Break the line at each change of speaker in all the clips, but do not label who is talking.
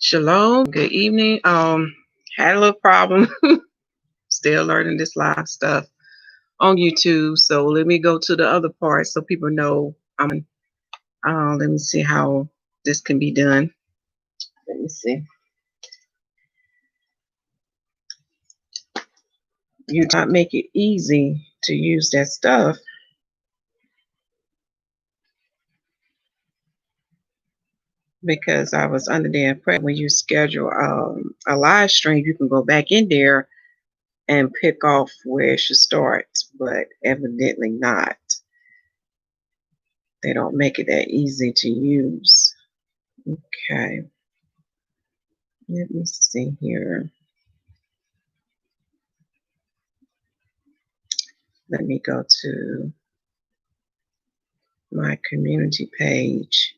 Shalom. Good evening. Had a little problem. Still learning this live stuff on YouTube. So let me go to the other part so people know. Let me see how this can be done. Let me see. You not make it easy to use that stuff. Because I was under the impression when you schedule a live stream, you can go back in there and pick off where it should start, but evidently not. They don't make it that easy to use. Okay. Let me see here. Let me go to my community page.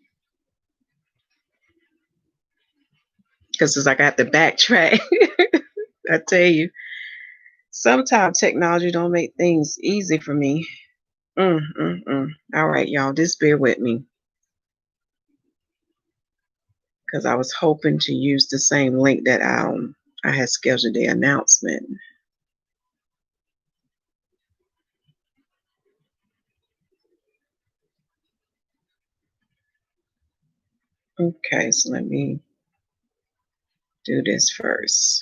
Because as I got to backtrack, I tell you, sometimes technology don't make things easy for me. All right, y'all, just bear with me. Because I was hoping to use the same link that I had scheduled the announcement. Okay, so let me do this first.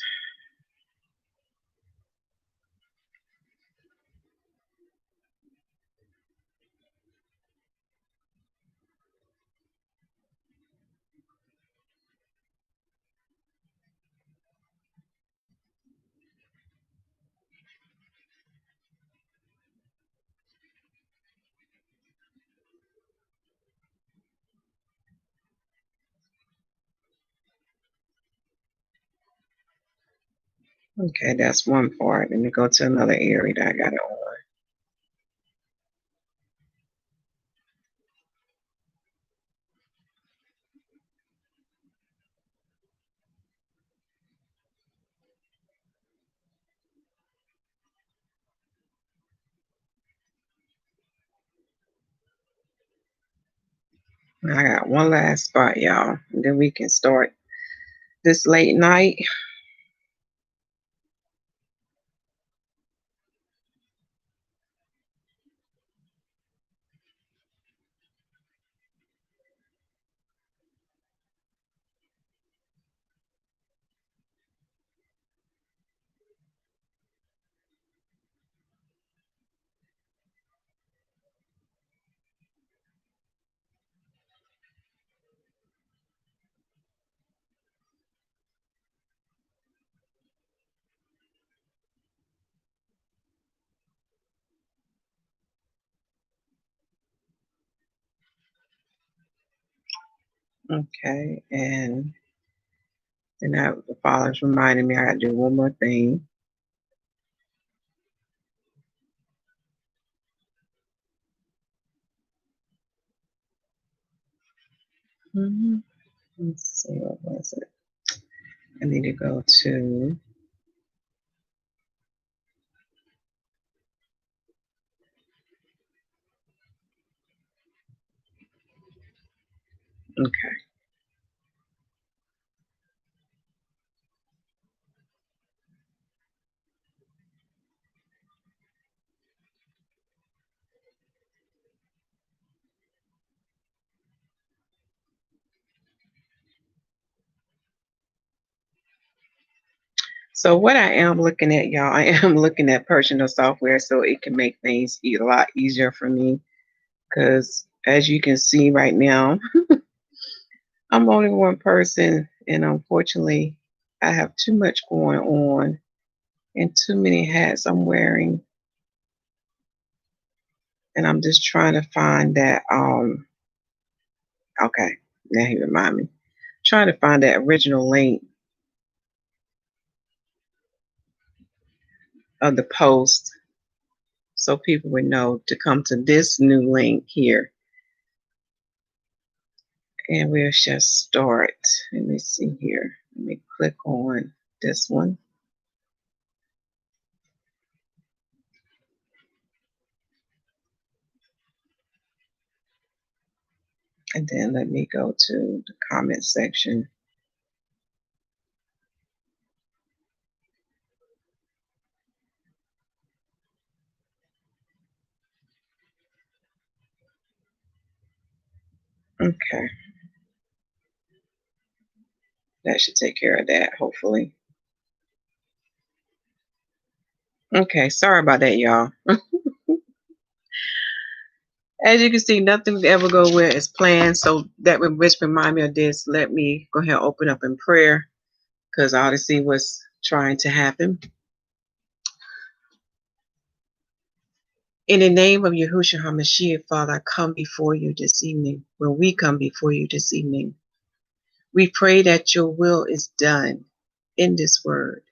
Okay, that's one part. Let me go to another area that I got it on. I got one last spot, y'all. And then we can start this late night. Okay, and then the father's reminding me I gotta do one more thing. Let's see, what was it? I need to go to okay. So what I am looking at, y'all, I am looking at personal software so it can make things a lot easier for me. Because as you can see right now, I'm only one person, and unfortunately, I have too much going on and too many hats I'm wearing. And I'm just trying to find that okay, now he remind me. Trying to find that original link of the post so people would know to come to this new link here. And we'll just start. Let me see here. Let me click on this one. And then let me go to the comment section Okay. That should take care of that, hopefully. Okay, sorry about that, y'all. As you can see, nothing ever go where it's planned. So that which remind me of this. Let me go ahead and open up in prayer because I ought to see what's trying to happen. In the name of Yahusha'The Messiah, Father, I come before you this evening. When we come before you this evening, we pray that your will is done in this word,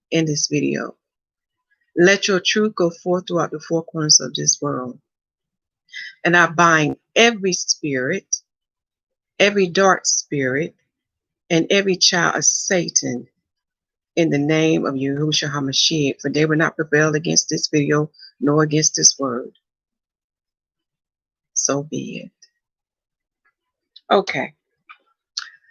in this video. Let your truth go forth throughout the four corners of this world. And I bind every spirit, every dark spirit, and every child of Satan in the name of Yahushua HaMashiach, for they will not prevail against this video nor against this word. So be it. Okay.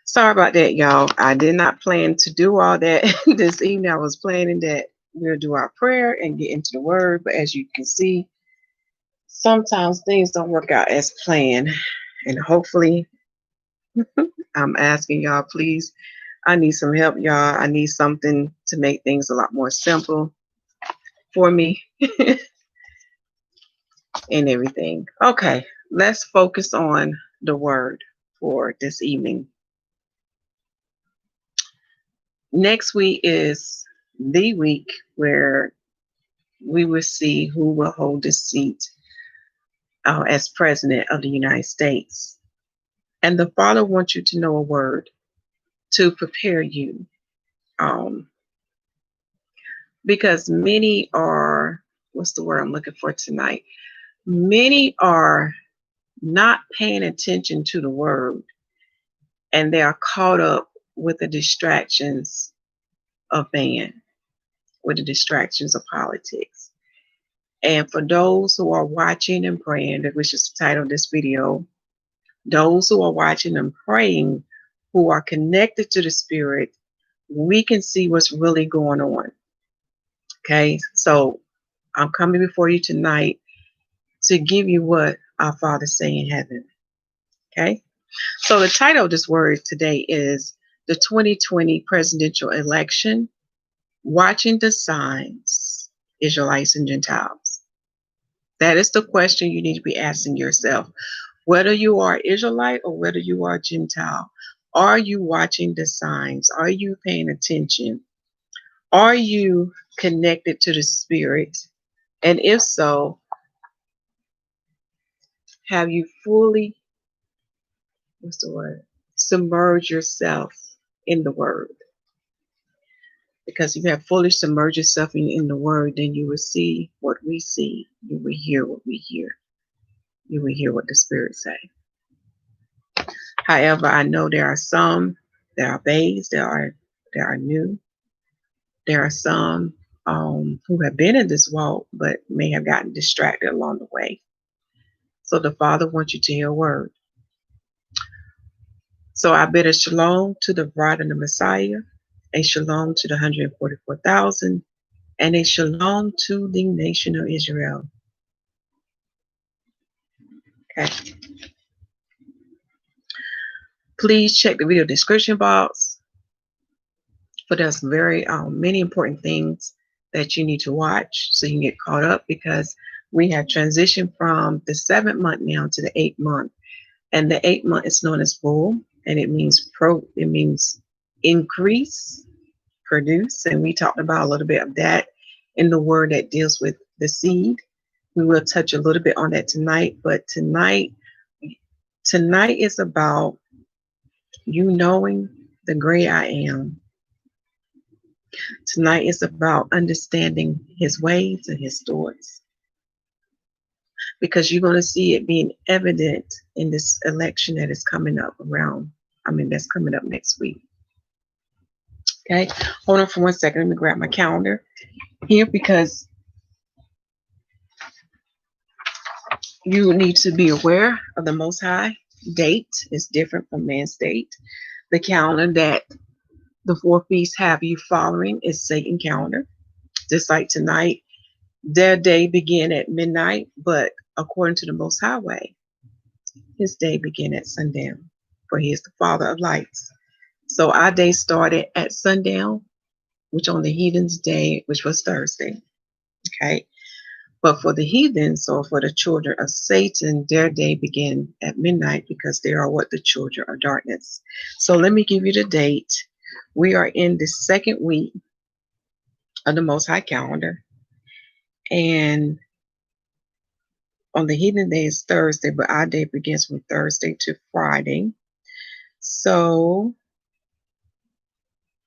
Sorry about that, y'all. I did not plan to do all that this evening. I was planning that we'll do our prayer and get into the word, but as you can see, sometimes things don't work out as planned. And hopefully, I'm asking y'all, please, I need some help, y'all. I need something to make things a lot more simple for me and everything. Okay, let's focus on the word for this evening. Next week is the week where we will see who will hold the seat as president of the United States. And the Father wants you to know a word to prepare you. Because many are, what's the word I'm looking for tonight? Many are not paying attention to the word, and they are caught up with the distractions of man, with the distractions of politics. And for those who are watching and praying, which is the title of this video, those who are watching and praying, who are connected to the Spirit, we can see what's really going on. Okay, so I'm coming before you tonight to give you what our Father say in heaven. Okay, so the title of this word today is the 2020 presidential election, watching the signs, Israelites and Gentiles. That is the question you need to be asking yourself. Whether you are Israelite or whether you are Gentile, are you watching the signs? Are you paying attention? Are you connected to the Spirit? And if so, have you fully, what's the word? Submerge yourself in the word. Because if you have fully submerged yourself in the word, then you will see what we see. You will hear what we hear. You will hear what the Spirit say. However, I know there are some that are babes, there are new. There are some who have been in this walk, but may have gotten distracted along the way. So the Father wants you to hear a word. So I bid a shalom to the bride of the Messiah, a shalom to the 144,000, and a shalom to the nation of Israel. Okay. Please check the video description box, but there's very many important things that you need to watch so you can get caught up, because we have transitioned from the 7th month now to the 8th month. And the 8th month is known as bull, and it means increase, produce. And we talked about a little bit of that in the word that deals with the seed. We will touch a little bit on that tonight, but tonight is about you knowing the great I am. Tonight is about understanding his ways and his thoughts, because you're going to see it being evident in this election that is coming up that's coming up next week. Okay, hold on for 1 second. Let me grab my calendar here, because you need to be aware of the Most High. Date is different from man's date. The calendar that the four feasts have you following is Satan's calendar. Just like tonight, their day began at midnight, but according to the Most High way, his day began at sundown, for he is the Father of lights. So our day started at sundown, which on the heathen's day, which was Thursday. Okay. But for the heathens, or for the children of Satan, their day began at midnight, because they are what? The children of darkness. So let me give you the date. We are in the second week of the Most High Calendar. And on the heathen day is Thursday, but our day begins from Thursday to Friday. So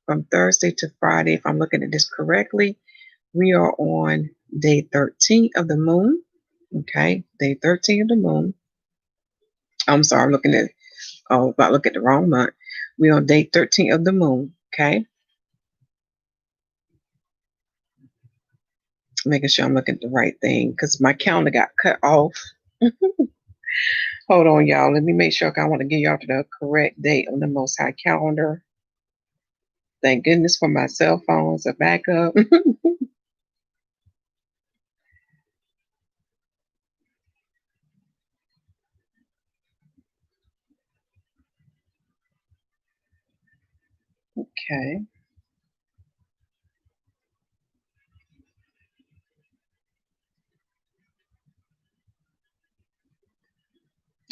from Thursday to Friday, if I'm looking at this correctly, we are on day 13 of the moon. Okay, day 13 of the moon. I'm sorry, I'm looking at, about look at the wrong month. We're on day 13 of the moon. Okay, making sure I'm looking at the right thing, because my calendar got cut off. Hold on, y'all. Let me make sure, I want to give y'all the correct date on the Most High Calendar. Thank goodness for my cell phone as a backup. Okay.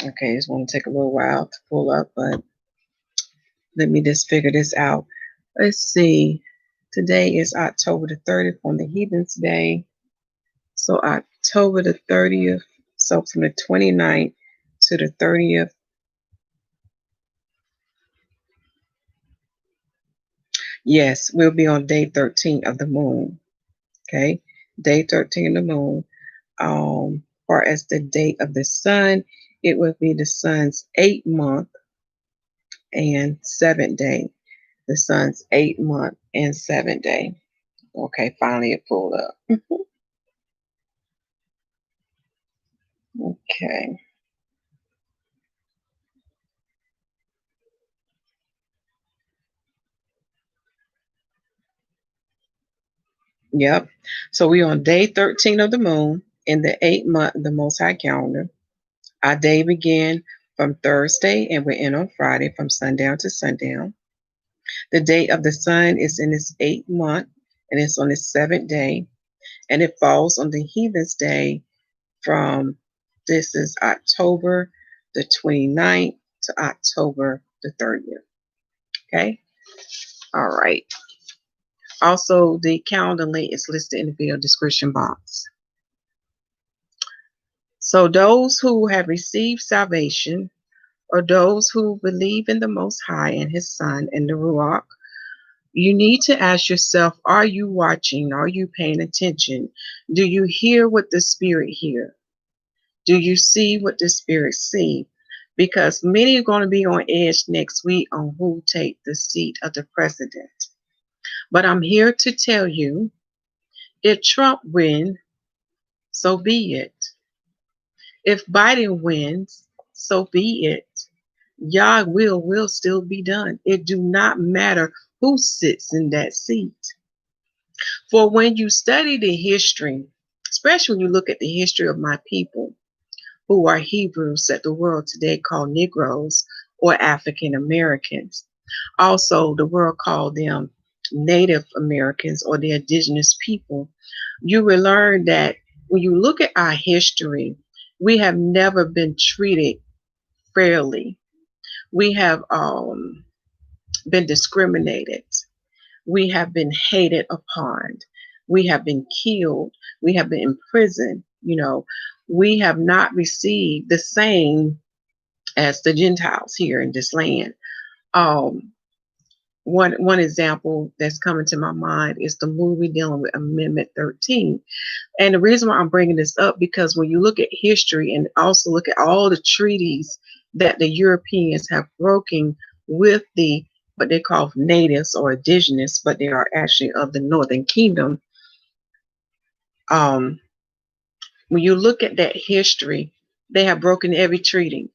Okay, it's going to take a little while to pull up, but let me just figure this out. Let's see. Today is October the 30th on the Heathen's Day. So October the 30th. So from the 29th to the 30th. Yes, we'll be on day 13 of the moon. Okay, day 13 of the moon. Far as the date of the sun, it will be the sun's 8th month and 7th day. The sun's 8th month and 7th day. Okay, finally it pulled up. Okay. Yep. So we're on day 13 of the moon in the 8th month of the Most High Calendar. Our day began from Thursday and we're in on Friday from sundown to sundown. The date of the sun is in its 8th month and it's on its 7th day. And it falls on the Heathen's Day from, this is October the 29th to October the 30th. Okay. All right. Also, the calendar link is listed in the video description box. So those who have received salvation, or those who believe in the Most High and His Son and the Ruach, you need to ask yourself, are you watching? Are you paying attention? Do you hear what the Spirit hears? Do you see what the Spirit sees? Because many are going to be on edge next week on who take the seat of the president. But I'm here to tell you, if Trump wins, so be it. If Biden wins, so be it. YAH will still be done. It do not matter who sits in that seat. For when you study the history, especially when you look at the history of my people, who are Hebrews that the world today call Negroes or African Americans. Also, the world called them Native Americans or the indigenous people. You will learn that when you look at our history, we have never been treated fairly. We have been discriminated. We have been hated upon. We have been killed. We have been imprisoned. We have not received the same as the Gentiles here in this land. One example that's coming to my mind is the movie dealing with Amendment 13. And the reason why I'm bringing this up, because when you look at history and also look at all the treaties that the Europeans have broken with the, what they call natives or indigenous, but they are actually of the Northern Kingdom. When you look at that history, they have broken every treaty.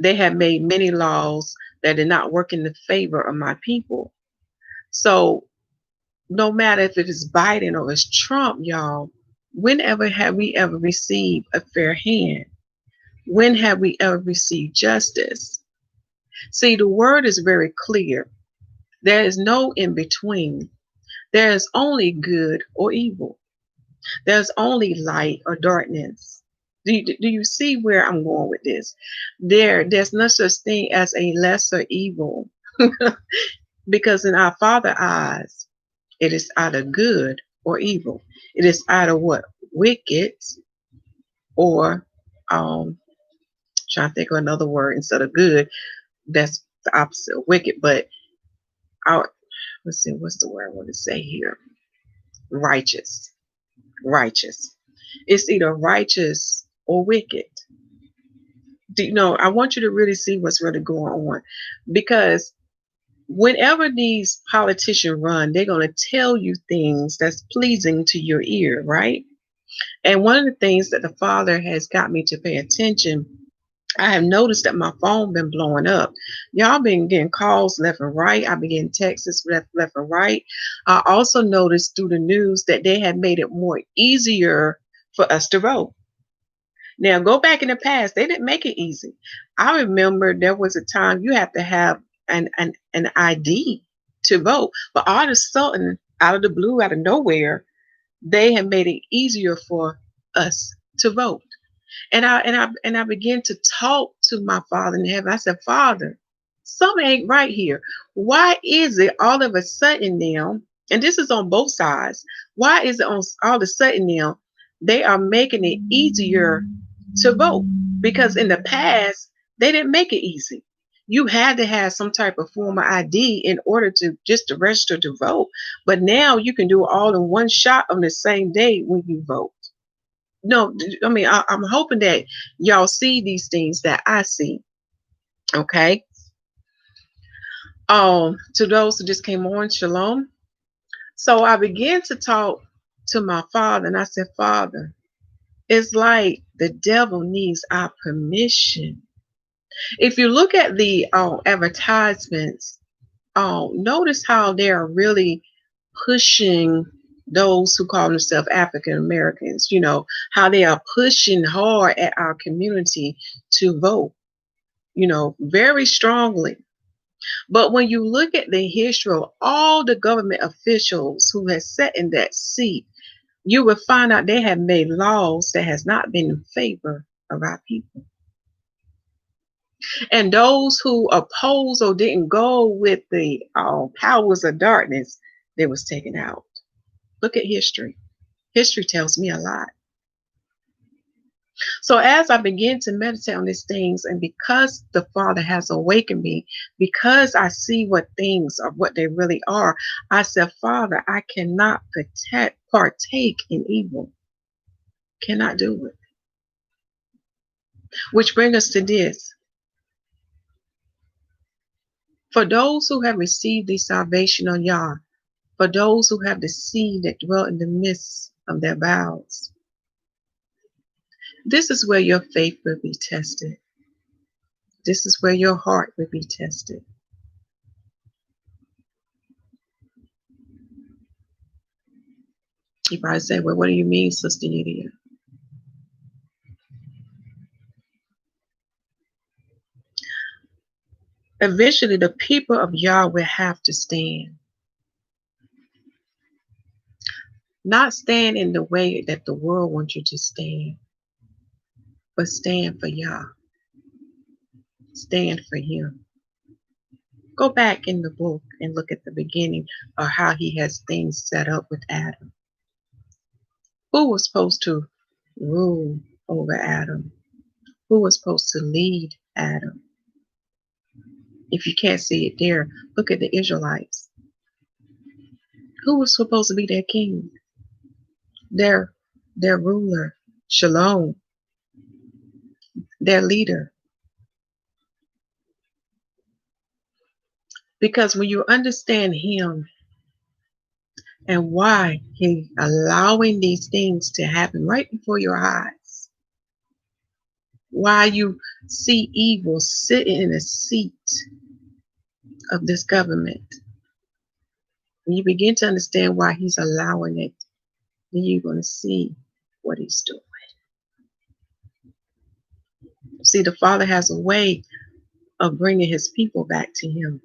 They have made many laws that did not work in the favor of my people. So no matter if it is Biden or it's Trump, y'all, whenever have we ever received a fair hand? When have we ever received justice? See, the word is very clear. There is no in between. There is only good or evil. There's only light or darkness. Do you see where I'm going with this? There's no such thing as a lesser evil. Because in our Father's eyes, it is either good or evil. It is either what? Wicked or trying to think of another word instead of good. That's the opposite of wicked. But our, let's see, what's the word I want to say here? Righteous. Righteous. It's either righteous or wicked. I want you to really see what's really going on, because whenever these politicians run, they're going to tell you things that's pleasing to your ear, right? And one of the things that the Father has got me to pay attention, I have noticed that my phone been blowing up. Y'all been getting calls left and right. I've been getting texts left and right. I also noticed through the news that they have made it more easier for us to vote. Now, go back in the past, they didn't make it easy. I remember there was a time you had to have an ID to vote, but all of a sudden, out of the blue, out of nowhere, they have made it easier for us to vote. And I began to talk to my Father in heaven. I said, Father, something ain't right here. Why is it all of a sudden now, and this is on both sides, why is it on all of a sudden now they are making it easier to vote? Because in the past, they didn't make it easy. You had to have some type of form of ID in order to register to vote. But now you can do it all in one shot on the same day when you vote. No, I mean, I'm hoping that y'all see these things that I see. Okay. To those who just came on, Shalom. So I began to talk to my Father, and I said, Father, it's like the devil needs our permission. If you look at the advertisements, notice how they are really pushing those who call themselves African Americans, how they are pushing hard at our community to vote, very strongly. But when you look at the history of all the government officials who have sat in that seat, you will find out they have made laws that has not been in favor of our people. And those who oppose or didn't go with the powers of darkness, they was taken out. Look at history. History tells me a lot. So as I begin to meditate on these things, and because the Father has awakened me, because I see what things are, what they really are, I said, Father, I cannot partake in evil. Cannot do it. Which brings us to this. For those who have received the salvation of YAH, for those who have the seed that dwell in the midst of their bowels, this is where your faith will be tested. This is where your heart will be tested. You probably say, well, what do you mean, Sister Lydia? Eventually, the people of YAH will have to stand. Not stand in the way that the world wants you to stand, but stand for YAH. Stand for Him. Go back in the book and look at the beginning of how He has things set up with Adam. Who was supposed to rule over Adam? Who was supposed to lead Adam? If you can't see it there, look at the Israelites. Who was supposed to be their king? Their ruler, Shalum, their leader. Because when you understand Him and why He allowing these things to happen right before your eyes, why you see evil sitting in a seat of this government, when you begin to understand why He's allowing it, then you're going to see what He's doing. See, the Father has a way of bringing his people back to him.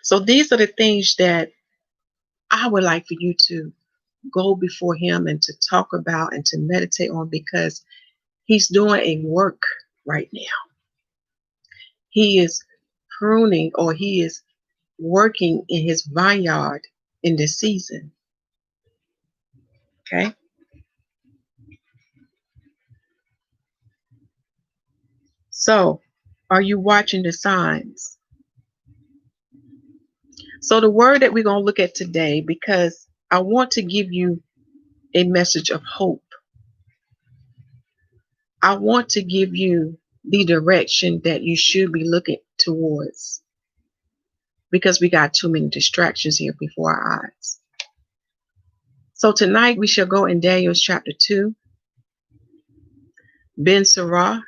So these are the things that I would like for you to go before him and to talk about and to meditate on, because he's doing a work right now. He is pruning, or he is working in his vineyard in this season. Okay? So, are you watching the signs? So the word that we're going to look at today, because I want to give you a message of hope. I want to give you the direction that you should be looking towards, because we got too many distractions here before our eyes. So tonight we shall go in Daniel chapter 2, Ben Sirah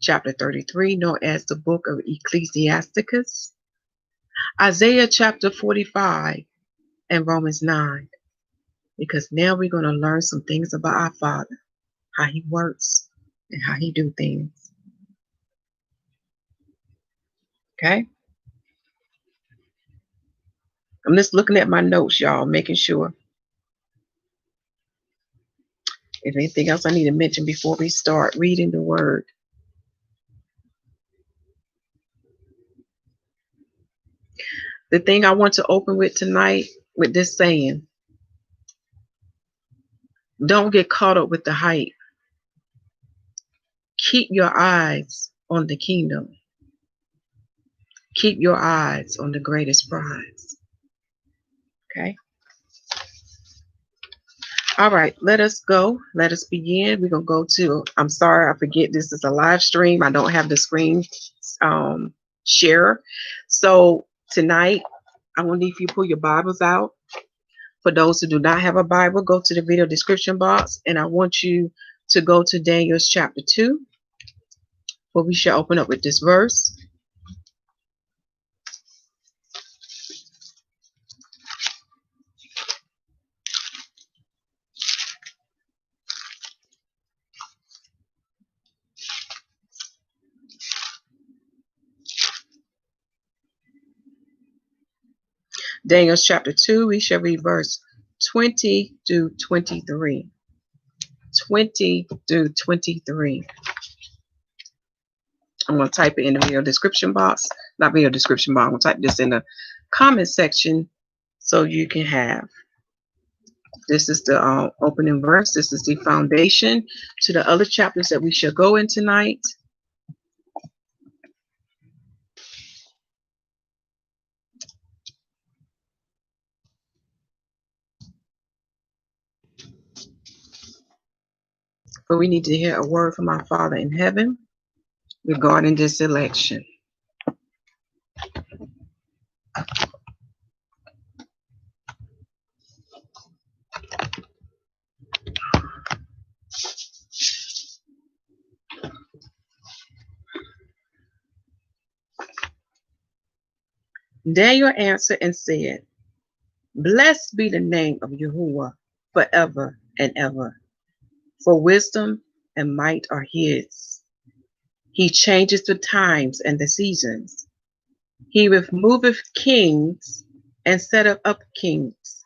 chapter 33, known as the book of Ecclesiasticus, Isaiah chapter 45, and Romans 9. Because now we're going to learn some things about our Father, how he works and how he do things. Okay? I'm just looking at my notes, y'all, making sure if anything else I need to mention before we start reading the word. The thing I want to open with tonight with this saying: don't get caught up with the hype. Keep your eyes on the kingdom. Keep your eyes on the greatest prize. Okay? All right, let us go. Let us begin. We're going to go to, I'm sorry, I forget this is a live stream. I don't have the screen share. So tonight, I want to need you to pull your Bibles out. For those who do not have a Bible, go to the video description box, and I want you to go to Daniel chapter 2, where we shall open up with this verse. Daniel chapter 2, we shall read verse 20 to 23. 20 to 23. I'm going to type it in the video description box. Not video description box. I'm going to type this in the comment section so you can have. This is the opening verse. This is the foundation to the other chapters that we shall go in tonight. But we need to hear a word from our Father in heaven regarding this election. Daniel answered and said, blessed be the name of Yahuwah forever and ever. For wisdom and might are his. He changes the times and the seasons. He removeth kings and setteth up kings.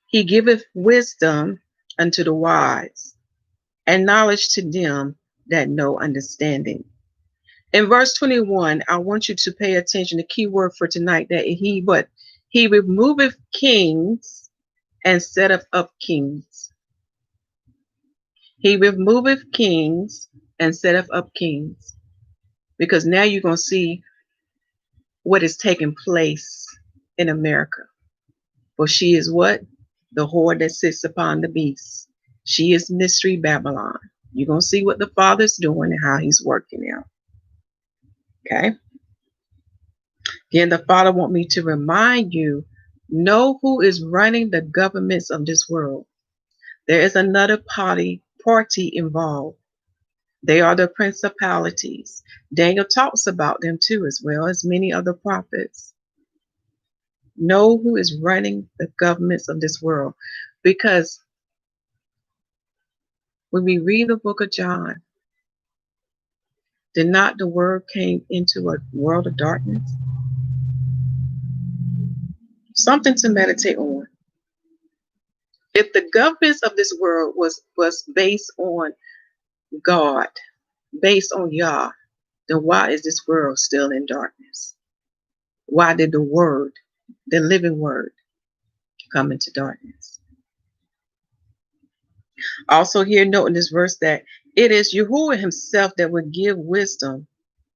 He giveth wisdom unto the wise, and knowledge to them that know understanding. In verse 21, I want you to pay attention. The key word for tonight, that he removeth kings and setteth up kings. He removeth kings and setteth up kings. Because now you're going to see what is taking place in America. For she is what? The whore that sits upon the beast. She is Mystery Babylon. You're going to see what the Father's doing and how he's working out. Okay? Then the Father wants me to remind you, know who is running the governments of this world. There is another party involved. They are the principalities. Daniel talks about them too, as well as many other prophets. Know who is running the governments of this world. Because When we read the book of John, did not the word came into a world of darkness? Something to meditate on. If the governance of this world was based on God, based on Yah, then why is this world still in darkness? Why did the word, the living word, come into darkness? Also here note in this verse that it is Yahuwah himself that would give wisdom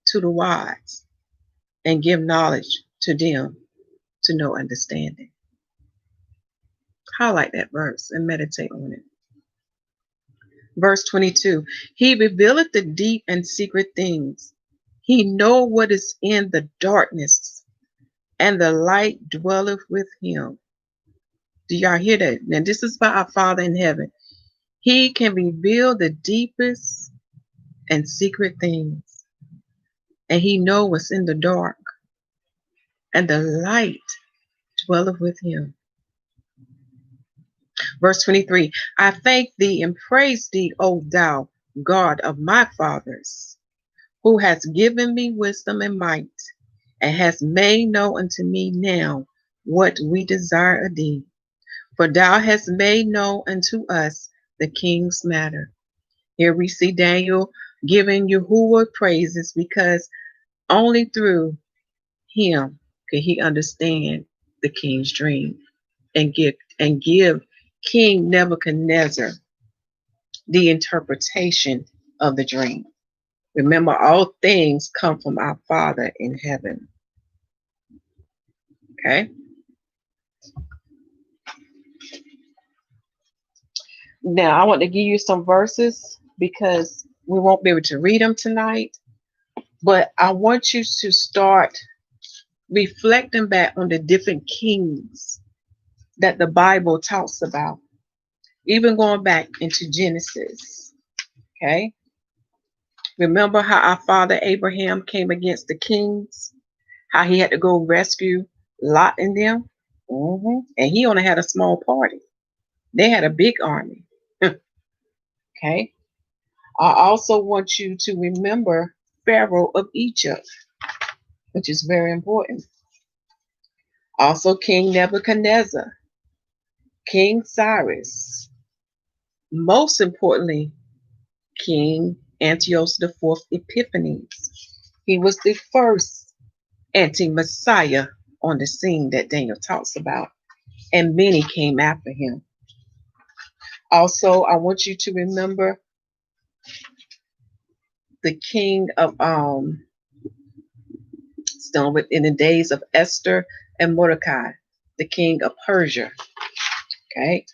to the wise and give knowledge to them to know understanding. Highlight that verse and meditate on it. Verse 22, he revealeth the deep and secret things. He know what is in the darkness, and the light dwelleth with him. Do y'all hear that? Now this is by our Father in heaven. He can reveal the deepest and secret things, and he know what's in the dark, and the light dwelleth with him. Verse 23, I thank thee and praise thee, O thou God of my fathers, who has given me wisdom and might, and has made known unto me now what we desire of thee. For thou hast made known unto us the king's matter. Here we see Daniel giving Yahuwah praises because only through him could he understand the king's dream and give King Nebuchadnezzar the interpretation of the dream. Remember, all things come from our Father in heaven. Okay? Now, I want to give you some verses because we won't be able to read them tonight, but I want you to start reflecting back on the different kings that the Bible talks about, even going back into Genesis. Okay? Remember how our father Abraham came against the kings, how he had to go rescue Lot and them? And he only had a small party. They had a big army. Okay? I also want you to remember Pharaoh of Egypt, which is very important. Also King Nebuchadnezzar, King Cyrus, most importantly, King Antiochus IV Epiphanes. He was the first anti-Messiah on the scene that Daniel talks about, and many came after him. Also, I want you to remember the king of still within the days of Esther and Mordecai, the king of Persia. Okay.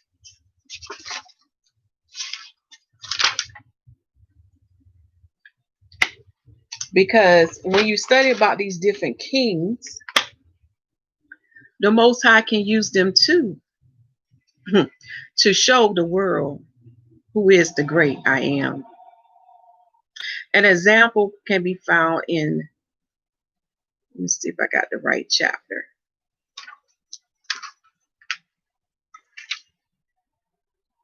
Because when you study about these different kings, the Most High can use them too to show the world who is the great I am. An example can be found in, let me see if I got the right chapter.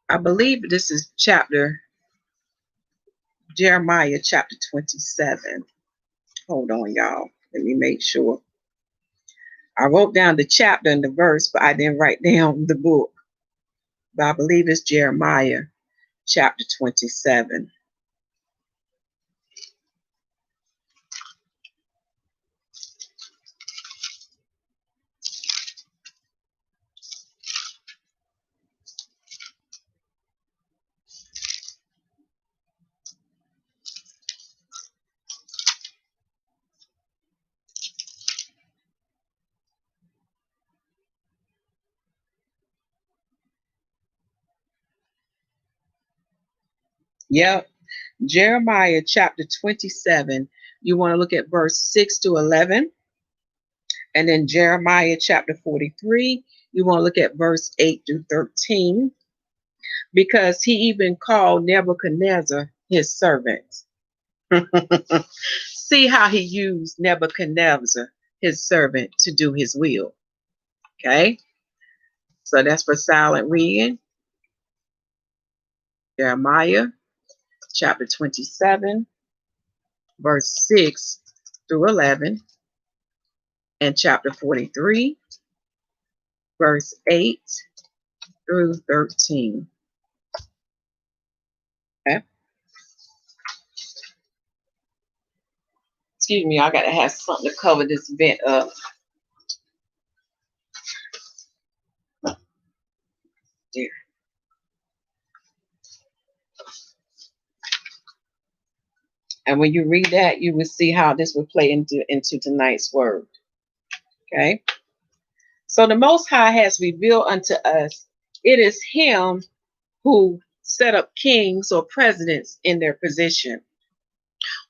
I believe this is Jeremiah chapter 27. Hold on, y'all. Let me make sure. I wrote down the chapter and the verse, but I didn't write down the book. But I believe it's Jeremiah chapter 27. Yep. Jeremiah chapter 27. You want to look at verse 6 to 11. And then Jeremiah chapter 43. You want to look at verse 8 through 13. Because he even called Nebuchadnezzar his servant. See how he used Nebuchadnezzar, his servant, to do his will. Okay. So that's for silent reading. Jeremiah chapter 27, verse 6 through 11, and chapter 43, verse 8 through 13. Okay. Excuse me, I got to have something to cover this vent up. There. And when you read that, you will see how this will play into tonight's word. Okay. So the Most High has revealed unto us, it is Him who set up kings or presidents in their position,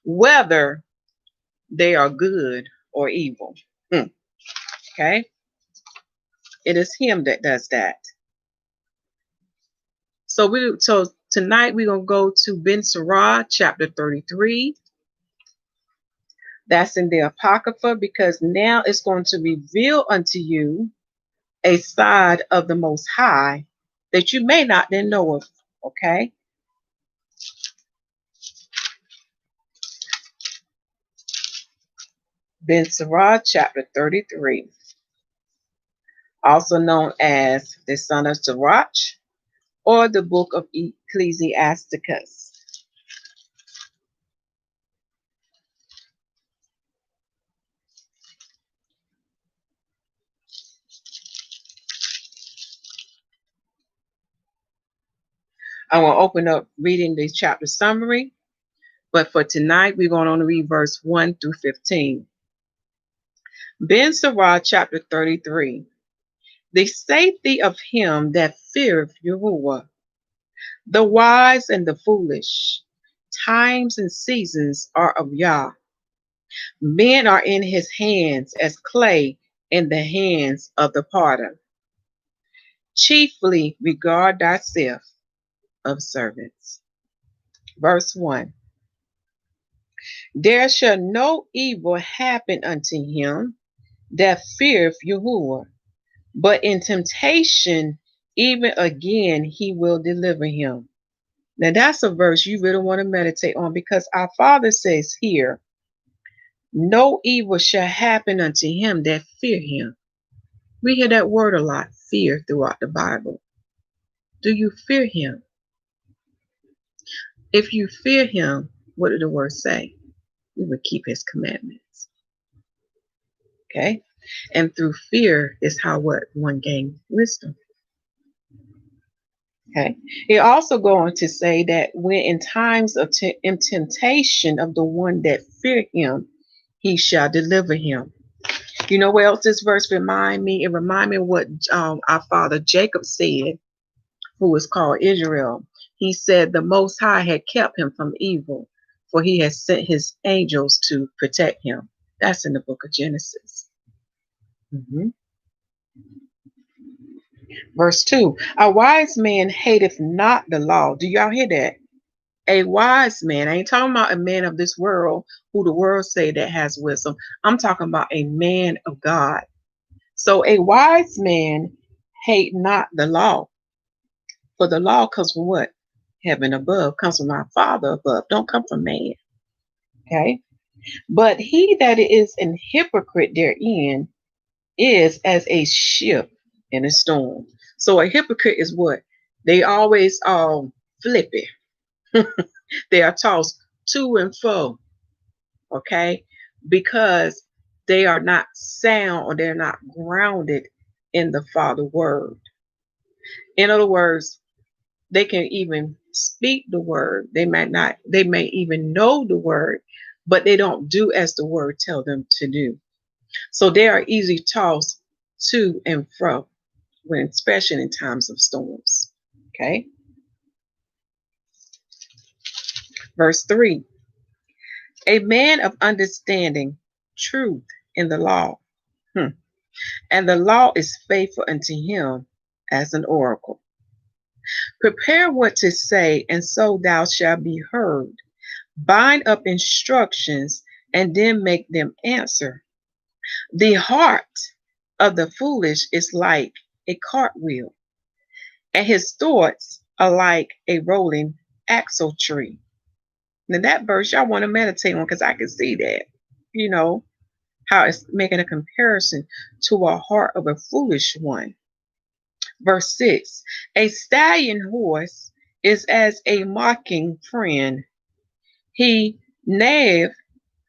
whether they are good or evil. Okay. It is Him that does that. So tonight we're gonna go to Ben Sirach, chapter 33. That's in the Apocrypha, because now it's going to reveal unto you a side of the Most High that you may not then know of. Okay. Ben Sirach, chapter 33, also known as the Son of Sirach or the Book of Ecclesiasticus. I will open up reading the chapter summary, but for tonight, we're going to read verse 1 through 15. Ben Sirach, chapter 33. The safety of him that feareth Yahuwah, the wise and the foolish, times and seasons are of Yah. Men are in his hands as clay in the hands of the potter. Chiefly regard thyself of servants. Verse 1. There shall no evil happen unto him that feareth Yahuwah, but in temptation, even again, he will deliver him. Now, that's a verse you really want to meditate on, because our Father says here, no evil shall happen unto him that fear him. We hear that word a lot, fear, throughout the Bible. Do you fear him? If you fear him, what did the word say? We would keep his commandments. Okay? And through fear is how one gains wisdom. Okay. It also going to say that when in times of temptation of the one that fear him, he shall deliver him. You know what else this verse remind me? It remind me of what our father Jacob said, who was called Israel. He said the Most High had kept him from evil, for he has sent his angels to protect him. That's in the book of Genesis. Verse 2, a wise man hateth not the law. Do y'all hear that? A wise man. I ain't talking about a man of this world who the world say that has wisdom. I'm talking about a man of God. So a wise man hate not the law. For the law comes from what? Heaven above, comes from our Father above. Don't come from man. Okay? But he that is an hypocrite therein is as a ship in a storm. So a hypocrite is what? They always flippy. They are tossed to and fro. Okay? Because they are not sound, or they're not grounded in the Father word. In other words, they can even speak the word. They may even know the word, but they don't do as the word tell them to do. So they are easily tossed to and fro, especially in times of storms. Okay. Verse 3. A man of understanding truth in the law, and the law is faithful unto him as an oracle. Prepare what to say, and so thou shalt be heard. Bind up instructions, and then make them answer. The heart of the foolish is like a cartwheel, and his thoughts are like a rolling axle tree. Now that verse y'all want to meditate on because I can see that, you know, how it's making a comparison to a heart of a foolish one. Verse 6, a stallion horse is as a mocking friend. He neigheth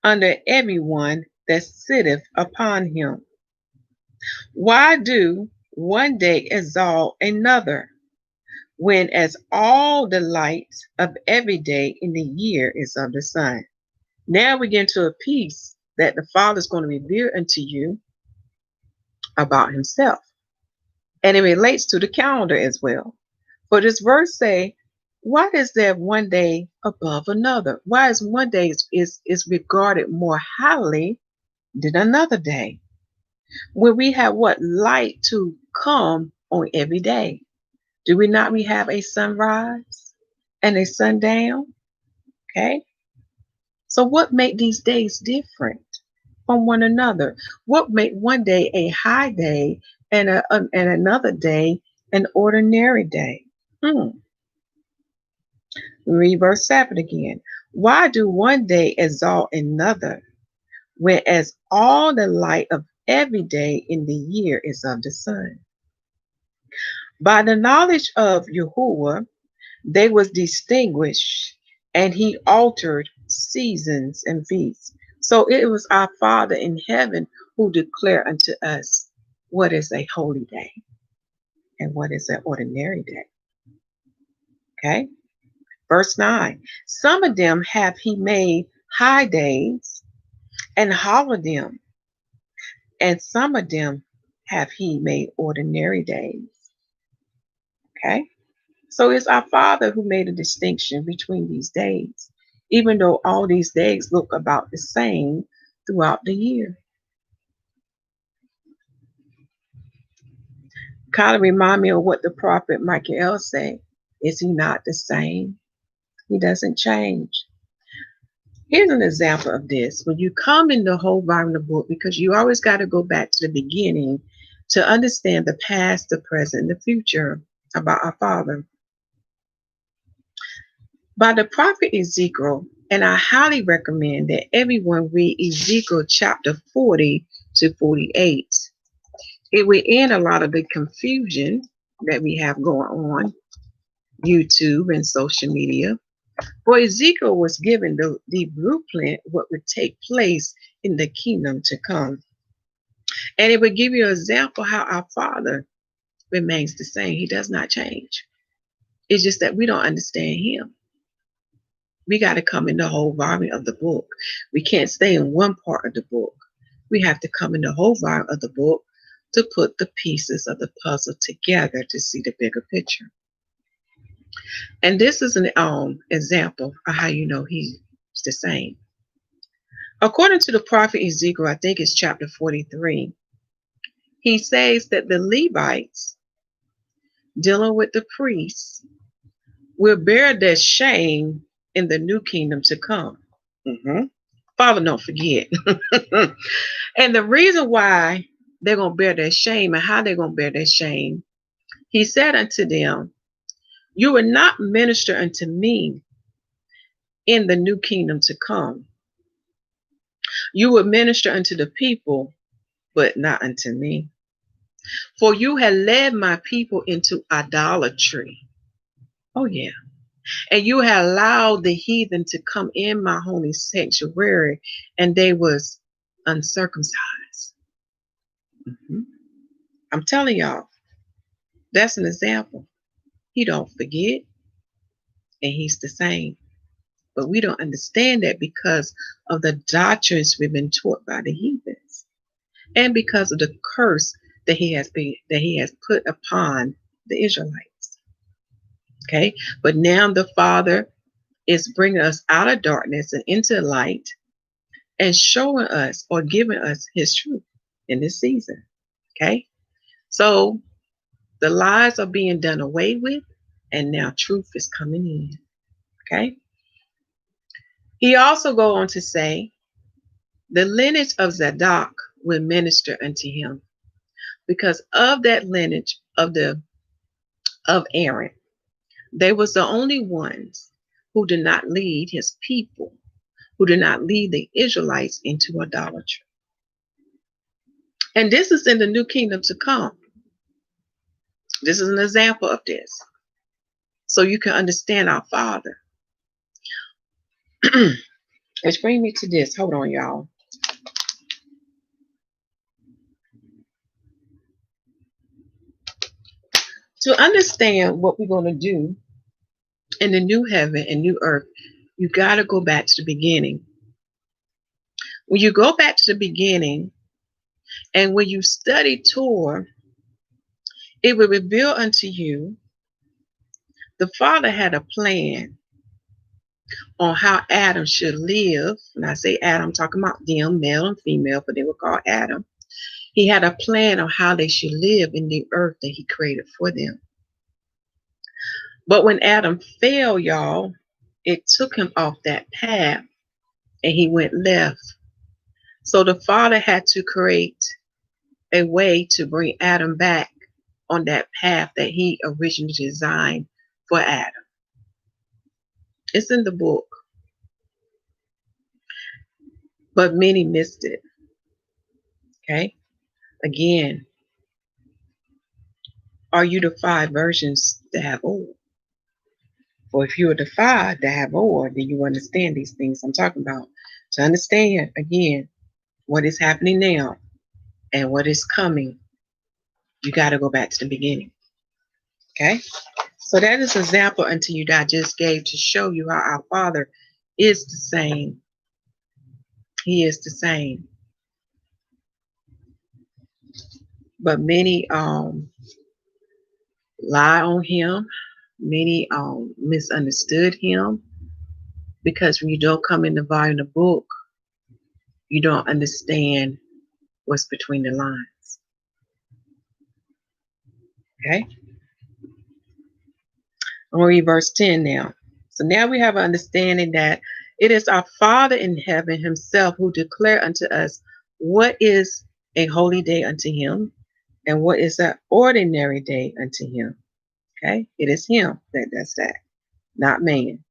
under everyone that sitteth upon him. Why do one day exalt another, when as all the light of every day in the year is of the sun? Now we get into a piece that the Father is going to reveal unto you about himself. And it relates to the calendar as well. For this verse say, why is there one day above another? Why is one day is regarded more highly than another day? When we have what light to come on every day. Do we not we have a sunrise and a sundown? Okay. So what make these days different from one another? What make one day a high day and another day an ordinary day? Read verse 7 again. Why do one day exalt another, whereas all the light of every day in the year is of the sun? By the knowledge of Yahuwah, they was distinguished, and he altered seasons and feasts. So it was our Father in heaven who declared unto us what is a holy day and what is an ordinary day. Okay. Verse 9. Some of them have he made high days and hallowed them, and some of them have he made ordinary days. Okay. So it's our Father who made a distinction between these days, even though all these days look about the same throughout the year. Kind of remind me of what the prophet Michael said. Is he not the same? He doesn't change. Here's an example of this. When you come in the whole volume of the book, because you always got to go back to the beginning to understand the past, the present, and the future about our Father. By the prophet Ezekiel, and I highly recommend that everyone read Ezekiel chapter 40 to 48. It will end a lot of the confusion that we have going on YouTube and social media. For Ezekiel was given the blueprint what would take place in the kingdom to come. And it would give you an example how our Father remains the same. He does not change. It's just that we don't understand him. We got to come in the whole volume of the book. We can't stay in one part of the book. We have to come in the whole volume of the book to put the pieces of the puzzle together to see the bigger picture. And this is an example of how you know he's the same. According to the prophet Ezekiel, I think it's chapter 43, he says that the Levites, dealing with the priests, will bear their shame in the new kingdom to come. Father, don't forget. And the reason why they're going to bear their shame and how they're going to bear their shame, he said unto them, you will not minister unto me in the new kingdom to come. You will minister unto the people, but not unto me. For you have led my people into idolatry. Oh, yeah. And you have allowed the heathen to come in my holy sanctuary, and they was uncircumcised. I'm telling y'all, that's an example. He don't forget, and he's the same. But we don't understand that because of the doctrines we've been taught by the heathens, and because of the curse that he has put upon the Israelites. Okay, but now the Father is bringing us out of darkness and into light, and showing us or giving us his truth in this season. Okay, so the lies are being done away with, and now truth is coming in. Okay. He also go on to say, the lineage of Zadok will minister unto him, because of that lineage of Aaron. They was the only ones who did not lead his people, who did not lead the Israelites into idolatry. And this is in the new kingdom to come. This is an example of this. So you can understand our Father. Which brings me to this. Hold on, y'all. To understand what we're going to do in the new heaven and new earth, you got to go back to the beginning. When you go back to the beginning, and when you study Torah, it will reveal unto you the Father had a plan on how Adam should live. When I say Adam, I'm talking about them, male and female, but they were called Adam. He had a plan on how they should live in the earth that he created for them. But when Adam fell, y'all, it took him off that path and he went left. So the Father had to create a way to bring Adam back on that path that he originally designed for Adam. It's in the book, but many missed it. Okay? Again, are you the 5 virgins that have oil? Or if you're the 5 that have oil, then you understand these things I'm talking about. To understand, again, what is happening now and what is coming, you got to go back to the beginning. Okay? So that is an example unto you that I just gave to show you how our Father is the same. He is the same. But many lie on him. Many misunderstood him, because when you don't come in the volume of the book, you don't understand what's between the lines. Okay? I'm going to read verse 10 now. So now we have an understanding that it is our Father in heaven himself who declared unto us what is a holy day unto him and what is an ordinary day unto him. Okay? It is him that does that, not man.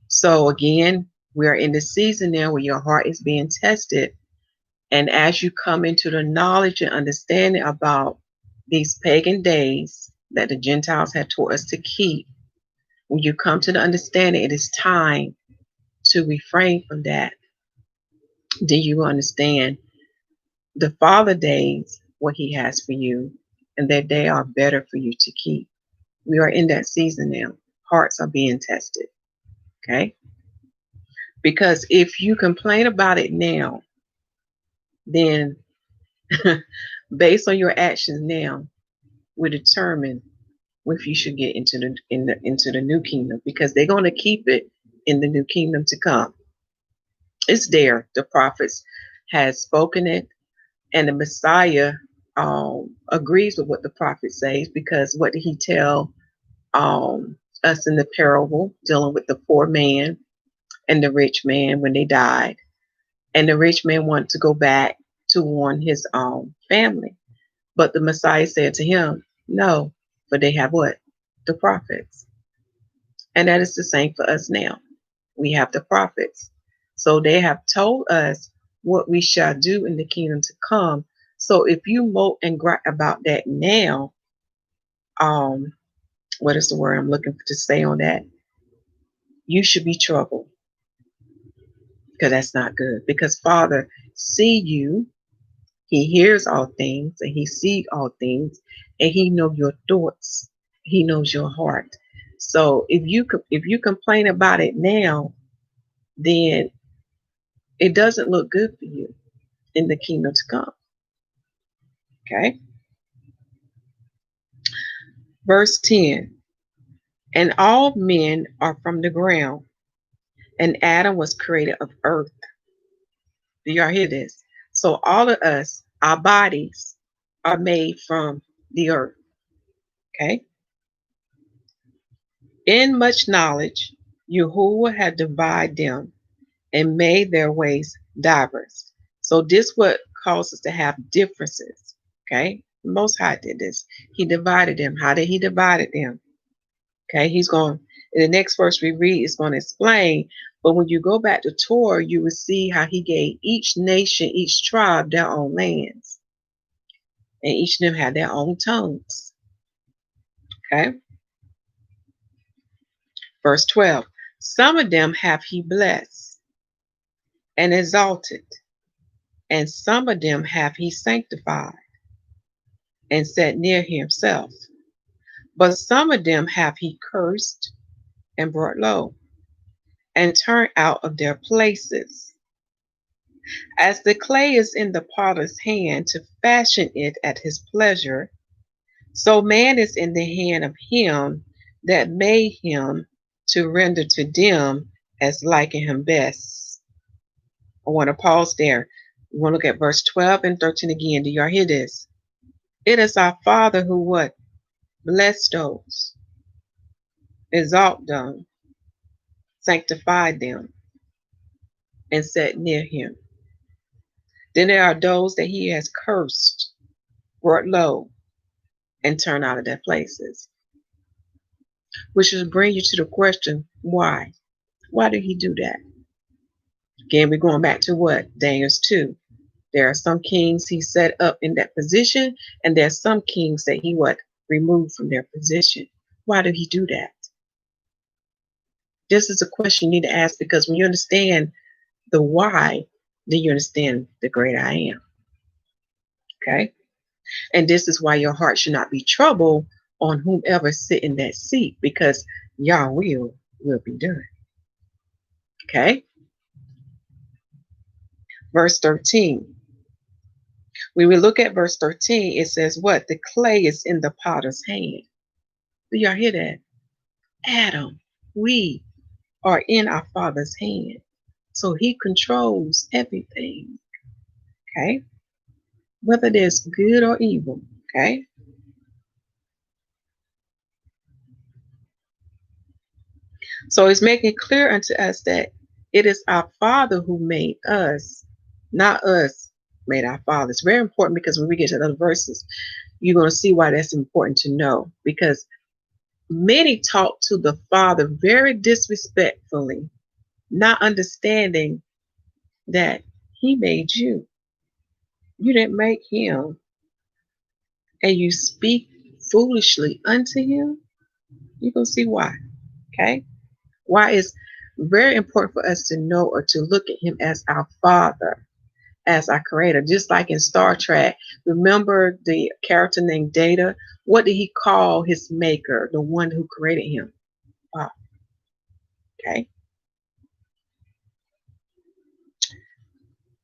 So again, we are in the season now where your heart is being tested. And as you come into the knowledge and understanding about these pagan days that the Gentiles had taught us to keep, when you come to the understanding, it is time to refrain from that. Do you understand the Father days, what he has for you, and that they are better for you to keep? We are in that season now. Hearts are being tested. Okay? Because if you complain about it now, then based on your actions now, will determine if you should get into the new kingdom, because they're going to keep it in the new kingdom to come. It's there. The prophets has spoken it, and the Messiah agrees with what the prophet says, because what did he tell us in the parable dealing with the poor man and the rich man when they died? And the rich man wanted to go back to warn his family. But the Messiah said to him, no, for they have what? The prophets. And that is the same for us now. We have the prophets. So they have told us what we shall do in the kingdom to come. So if you mope and gripe about that now, what is the word I'm looking for to say on that? You should be troubled. Because that's not good. Because Father see you, he hears all things, and he sees all things, and he knows your thoughts. He knows your heart. So if you complain about it now, then it doesn't look good for you in the kingdom to come. Okay? Verse 10. And all men are from the ground, and Adam was created of earth. Do y'all hear this? So all of us, our bodies are made from the earth. Okay? In much knowledge, Yahuwah had divided them and made their ways diverse. So this what causes us to have differences. Okay? The Most High did this. He divided them. How did he divide them? Okay, he's going, In the next verse we read is going to explain. But when you go back to Torah, you will see how he gave each nation, each tribe their own lands. And each of them had their own tongues. Okay. Verse 12. Some of them have he blessed and exalted, and some of them have he sanctified and set near himself. But some of them have he cursed and brought low, and turned out of their places. As the clay is in the potter's hand to fashion it at his pleasure, so man is in the hand of him that made him to render to them as liking him best. I want to pause there. We want to look at verse 12 and 13 again. Do y'all hear this? It is our Father who what? Bless those, exalt them, sanctify them, and set near him. Then there are those that he has cursed, brought low, and turned out of their places. Which will bring you to the question, why? Why did he do that? Again, we're going back to what? Daniel's 2. There are some kings he set up in that position, and there are some kings that he what? Removed from their position. Why did he do that? This is a question you need to ask, because when you understand the why, then you understand the great I am. Okay? And this is why your heart should not be troubled on whomever sit in that seat, because YAH will be done. Okay? Verse 13. When we look at verse 13, it says what? The clay is in the potter's hand. Do y'all hear that? Adam, we are in our Father's hand. So he controls everything. Okay? Whether there's good or evil. Okay? So it's making clear unto us that it is our Father who made us, not us made our Father. It's very important, because when we get to other verses, you're going to see why that's important to know. Because many talk to the Father very disrespectfully, not understanding that he made you. You didn't make him. And you speak foolishly unto him. You're going to see why. Okay? Why it's very important for us to know or to look at him as our Father, as our creator. Just like in Star Trek, remember the character named Data? What did he call his maker, the one who created him? Wow. Okay.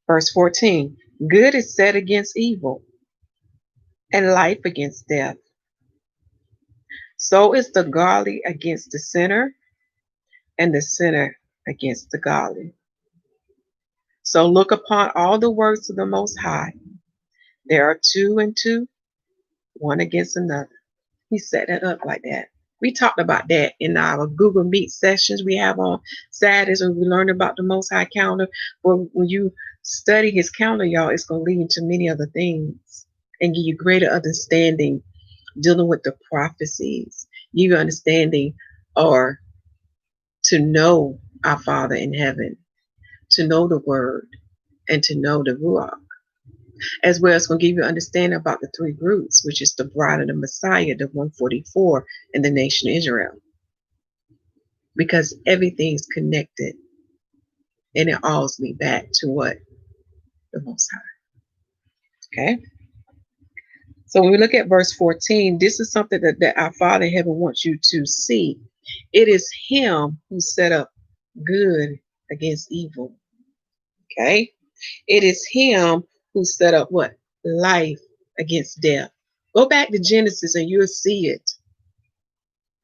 Verse 14. Good is set against evil, and life against death. So is the godly against the sinner, and the sinner against the godly. So look upon all the works of the Most High. There are two and two, one against another. He set it up like that. We talked about that in our Google Meet sessions we have on Saturdays, when we learned about the Most High calendar. But when you study his calendar, y'all, it's going to lead into many other things and give you greater understanding dealing with the prophecies, give you understanding or to know our Father in heaven, to know the word, and to know the Ruach. As well as going to give you understanding about the three groups, which is the bride of the Messiah, the 144, and the nation of Israel. Because everything's connected, and it all leads back to what? The Most High. Okay? So when we look at verse 14, this is something that our Father in heaven wants you to see. It is him who set up good against evil. Okay? It is him who set up what? Life against death. Go back to Genesis and you'll see it.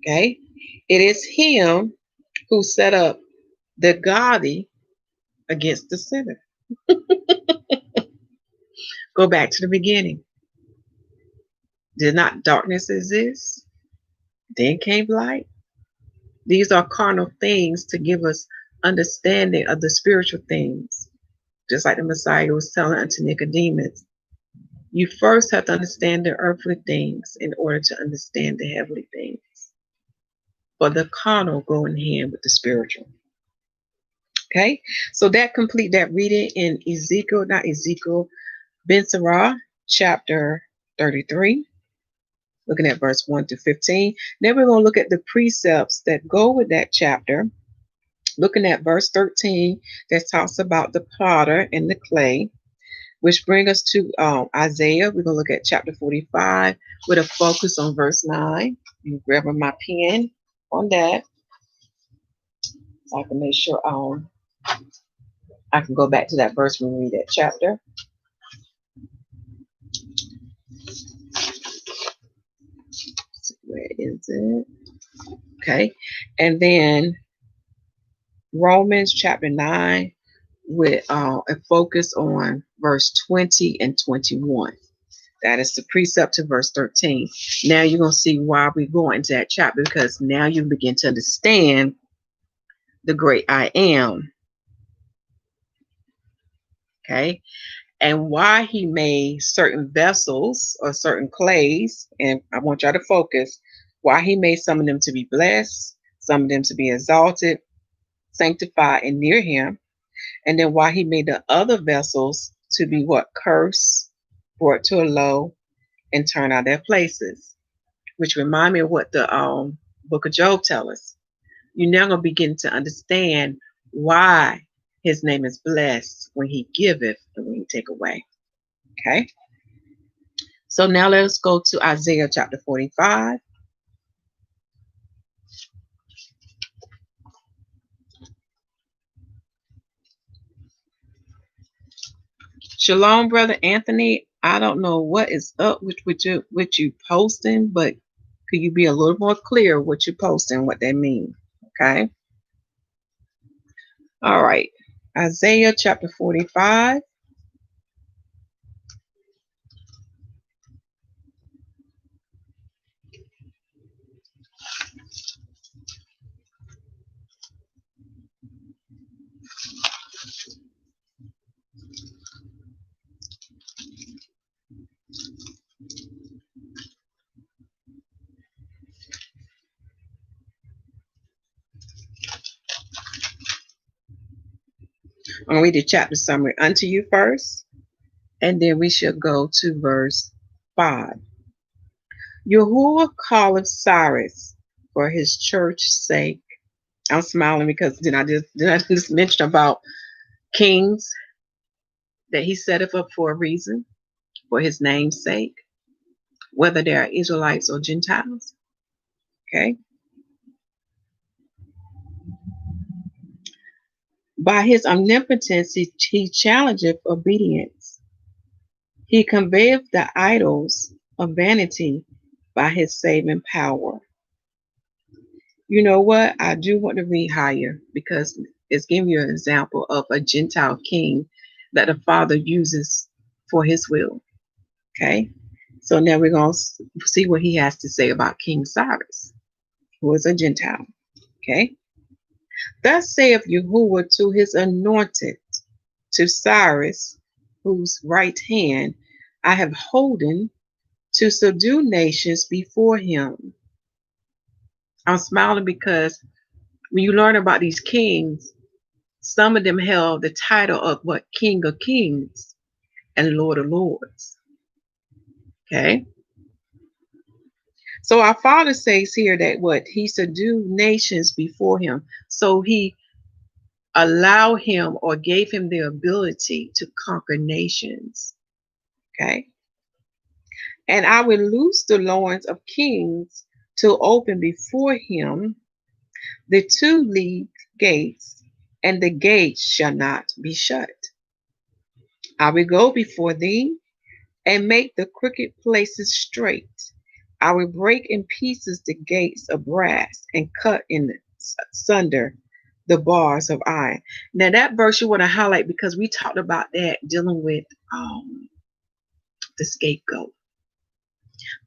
Okay? It is him who set up the godly against the sinner. Go back to the beginning. Did not darkness exist? Then came light. These are carnal things to give us understanding of the spiritual things. Just like the Messiah was telling unto Nicodemus. You first have to understand the earthly things in order to understand the heavenly things. for the carnal go in hand with the spiritual. Okay, so that complete that reading in Ezekiel, not Ezekiel, Ben Sirah, chapter 33, looking at verse 1 to 15. Then we're going to look at the precepts that go with that chapter, looking at verse 13 that talks about the potter and the clay, which bring us to Isaiah. We're going to look at chapter 45 with a focus on verse 9. I'm grabbing my pen on that so I can make sure I can go back to that verse when we read that chapter. Where is it? Okay. And then Romans chapter 9 with a focus on verse 20 and 21. That is the precept to verse 13. Now you're going to see why we go into that chapter, because now you begin to understand the great I am. Okay. And why he made certain vessels or certain clays. And I want y'all to focus why he made some of them to be blessed, some of them to be exalted, sanctified, and near him. And then why he made the other vessels to be what? Cursed, brought to a low, and turn out their places. Which remind me of what the book of Job tells us. You're now going to begin to understand why his name is blessed when he giveth and when he take away. Okay. So now let's go to Isaiah chapter 45. Shalom, brother Anthony. I don't know what is up with you posting, but could you be a little more clear what you're posting, what they mean? Okay. All right. Isaiah chapter 45. I'm going to read the chapter summary unto you first, and then we shall go to verse 5. YAHUAH calleth Cyrus for his church's sake. I'm smiling because did I just mention about kings that he setteth up for a reason, for his name's sake, whether they are Israelites or Gentiles. Okay. By his omnipotence he challengeth obedience. He conveyeth the idols of vanity by his saving power. You know what? I do want to read higher because it's giving you an example of a Gentile king that the Father uses for his will. Okay. So now we're going to see what he has to say about King Cyrus, who is a Gentile. Okay. Thus saith Yahuwah to his anointed, to Cyrus, whose right hand I have holden to subdue nations before him. I'm smiling because when you learn about these kings, some of them held the title of what? King of Kings and Lord of Lords. Okay. So our Father says here that what? He subdued nations before him. So he allowed him or gave him the ability to conquer nations. Okay. And I will loose the loins of kings to open before him the two lead gates, and the gates shall not be shut. I will go before thee and make the crooked places straight. I will break in pieces the gates of brass and cut in sunder the bars of iron. Now that verse you want to highlight because we talked about that dealing with the scapegoat,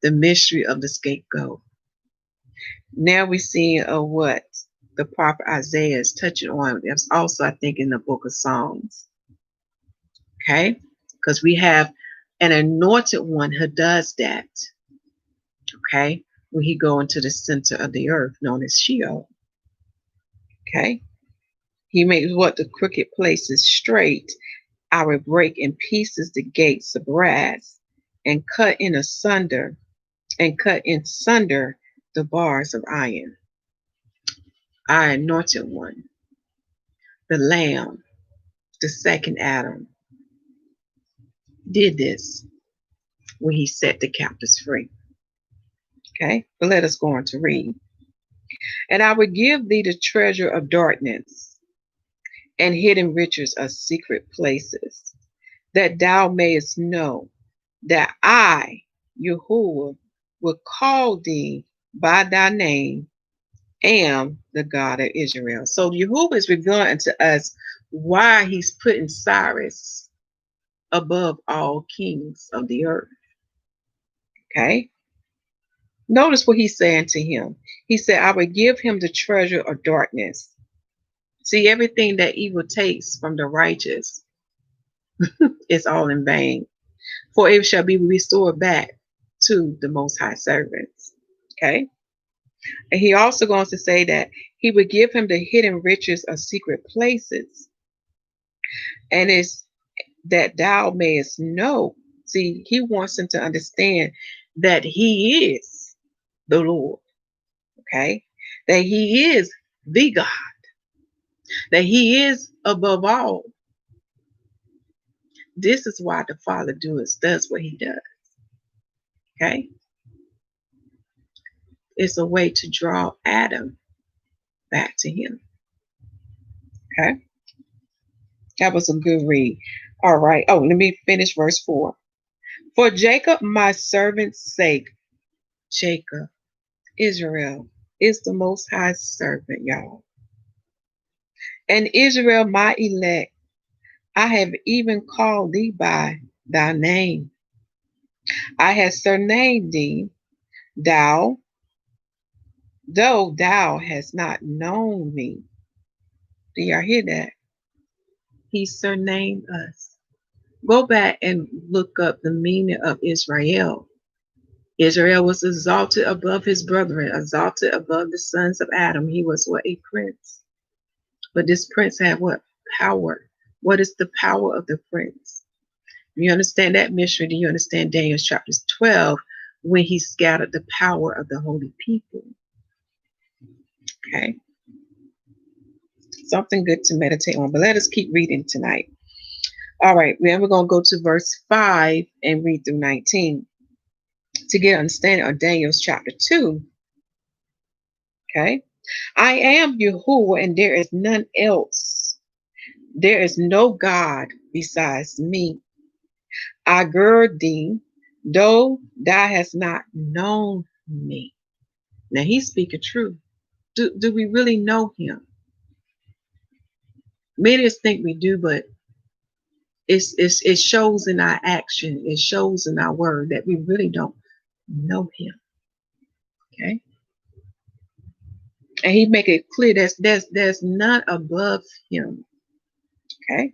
the mystery of the scapegoat. Now we see what the prophet Isaiah is touching on. That's also, I think, in the book of Psalms. Okay, because we have an anointed one who does that. Okay, when he go into the center of the earth, known as Sheol. Okay? He makes what the crooked places straight. I will break in pieces the gates of brass and cut in sunder the bars of iron. I anointed one, the Lamb, the second Adam, did this when he set the captives free. Okay, but let us go on to read. And I will give thee the treasure of darkness and hidden riches of secret places, that thou mayest know that I, Yahuwah, will call thee by thy name, am the God of Israel. So Yahuwah is revealing to us why he's putting Cyrus above all kings of the earth. Okay? Notice what he's saying to him. He said, I will give him the treasure of darkness. See, everything that evil takes from the righteous is all in vain, for it shall be restored back to the Most High servants. Okay? And he also goes to say that he would give him the hidden riches of secret places. And it's that thou mayest know. See, he wants him to understand that he is the Lord. Okay? That he is the God. That he is above all. This is why the Father does what he does. Okay? It's a way to draw Adam back to him. Okay? That was a good read. All right. Oh, let me finish verse 4. For Jacob, my servant's sake, Jacob, Israel, is the Most High servant, y'all. And Israel, my elect, I have even called thee by thy name. I have surnamed thee, thou, though thou hast not known me. Do y'all hear that? He surnamed us. Go back and look up the meaning of Israel. Israel was exalted above his brethren, exalted above the sons of Adam. He was what? A prince. But this prince had what? Power. What is the power of the prince? You understand that mystery? Do you understand Daniel chapter 12 when he scattered the power of the holy people? Okay. Something good to meditate on. But let us keep reading tonight. All right. Then we're going to go to verse 5 and read through 19 to get understanding of Daniel chapter 2. Okay. I am Yahuwah, and there is none else. There is no God besides me. I gird thee, though thou hast not known me. Now he's speaking true. Do we really know him? Many of us think we do, but it shows in our action. It shows in our word that we really don't know him. Okay. And he make it clear there's none above him. Okay.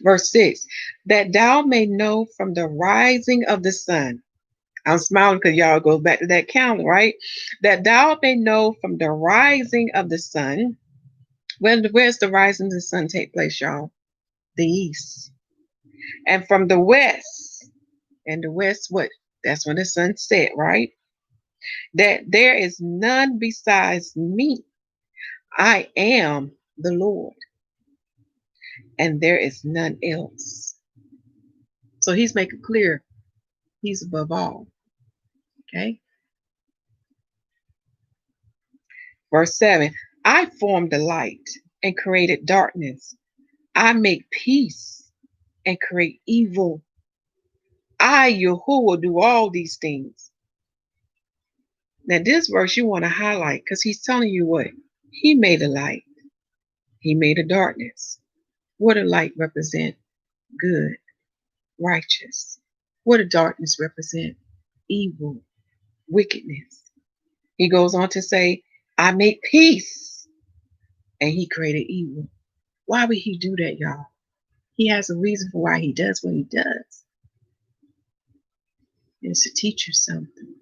Verse 6, that thou may know from the rising of the sun. I'm smiling because y'all go back to that calendar, right? That thou may know from the rising of the sun. Where's the rising of the sun take place, y'all? The east. And from the west. And the west, what? That's when the sun set, right? That there is none besides me. I am the Lord. And there is none else. So he's making clear he's above all. Okay. Verse 7, I formed the light and created darkness. I make peace and create evil. I, Yahuwah, do all these things. Now, this verse you want to highlight because he's telling you what? He made a light. He made a darkness. What a light represent? Good, righteous. What a darkness represent? Evil, wickedness. He goes on to say, I make peace, and he created evil. Why would he do that, y'all? He has a reason for why he does what he does. It's to teach you something.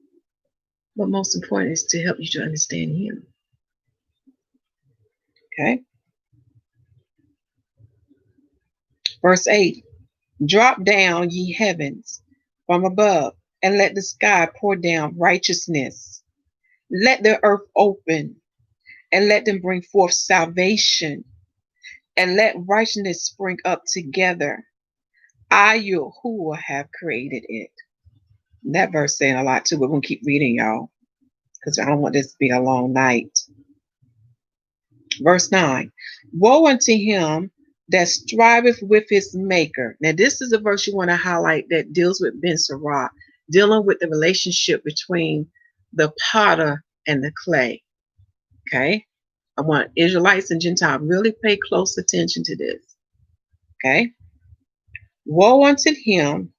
But most important is to help you to understand him. Okay. Verse 8. Drop down, ye heavens, from above, and let the sky pour down righteousness. Let the earth open, and let them bring forth salvation, and let righteousness spring up together. I, Yahuwah, have created it. That verse saying a lot too, but we're going to keep reading, y'all, because I don't want this to be a long night. Verse 9. Woe unto him that striveth with his maker. Now, this is a verse you want to highlight that deals with Ben Sirach, dealing with the relationship between the potter and the clay. Okay? I want Israelites and Gentiles really pay close attention to this. Okay? Woe unto him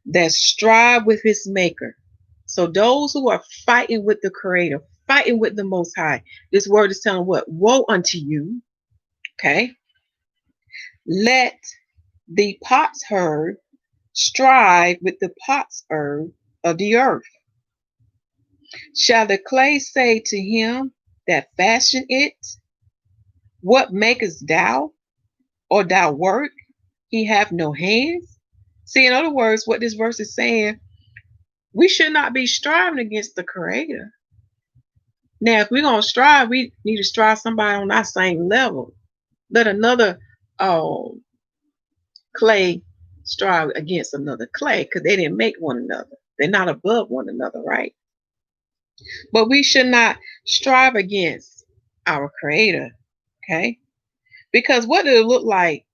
that strive with his maker. So those who are fighting with the Creator, fighting with the Most High, this word is telling what? Woe unto you. Okay? Let the potsherd strive with the potsherd of the earth. Shall the clay say to him that fashioned it, what makest thou? Or thou work? He have no hands. See, in other words, what this verse is saying, we should not be striving against the Creator. Now, if we're going to strive, we need to strive somebody on our same level. Let another clay strive against another clay, because they didn't make one another. They're not above one another, right? But we should not strive against our Creator, okay? Because what did it look like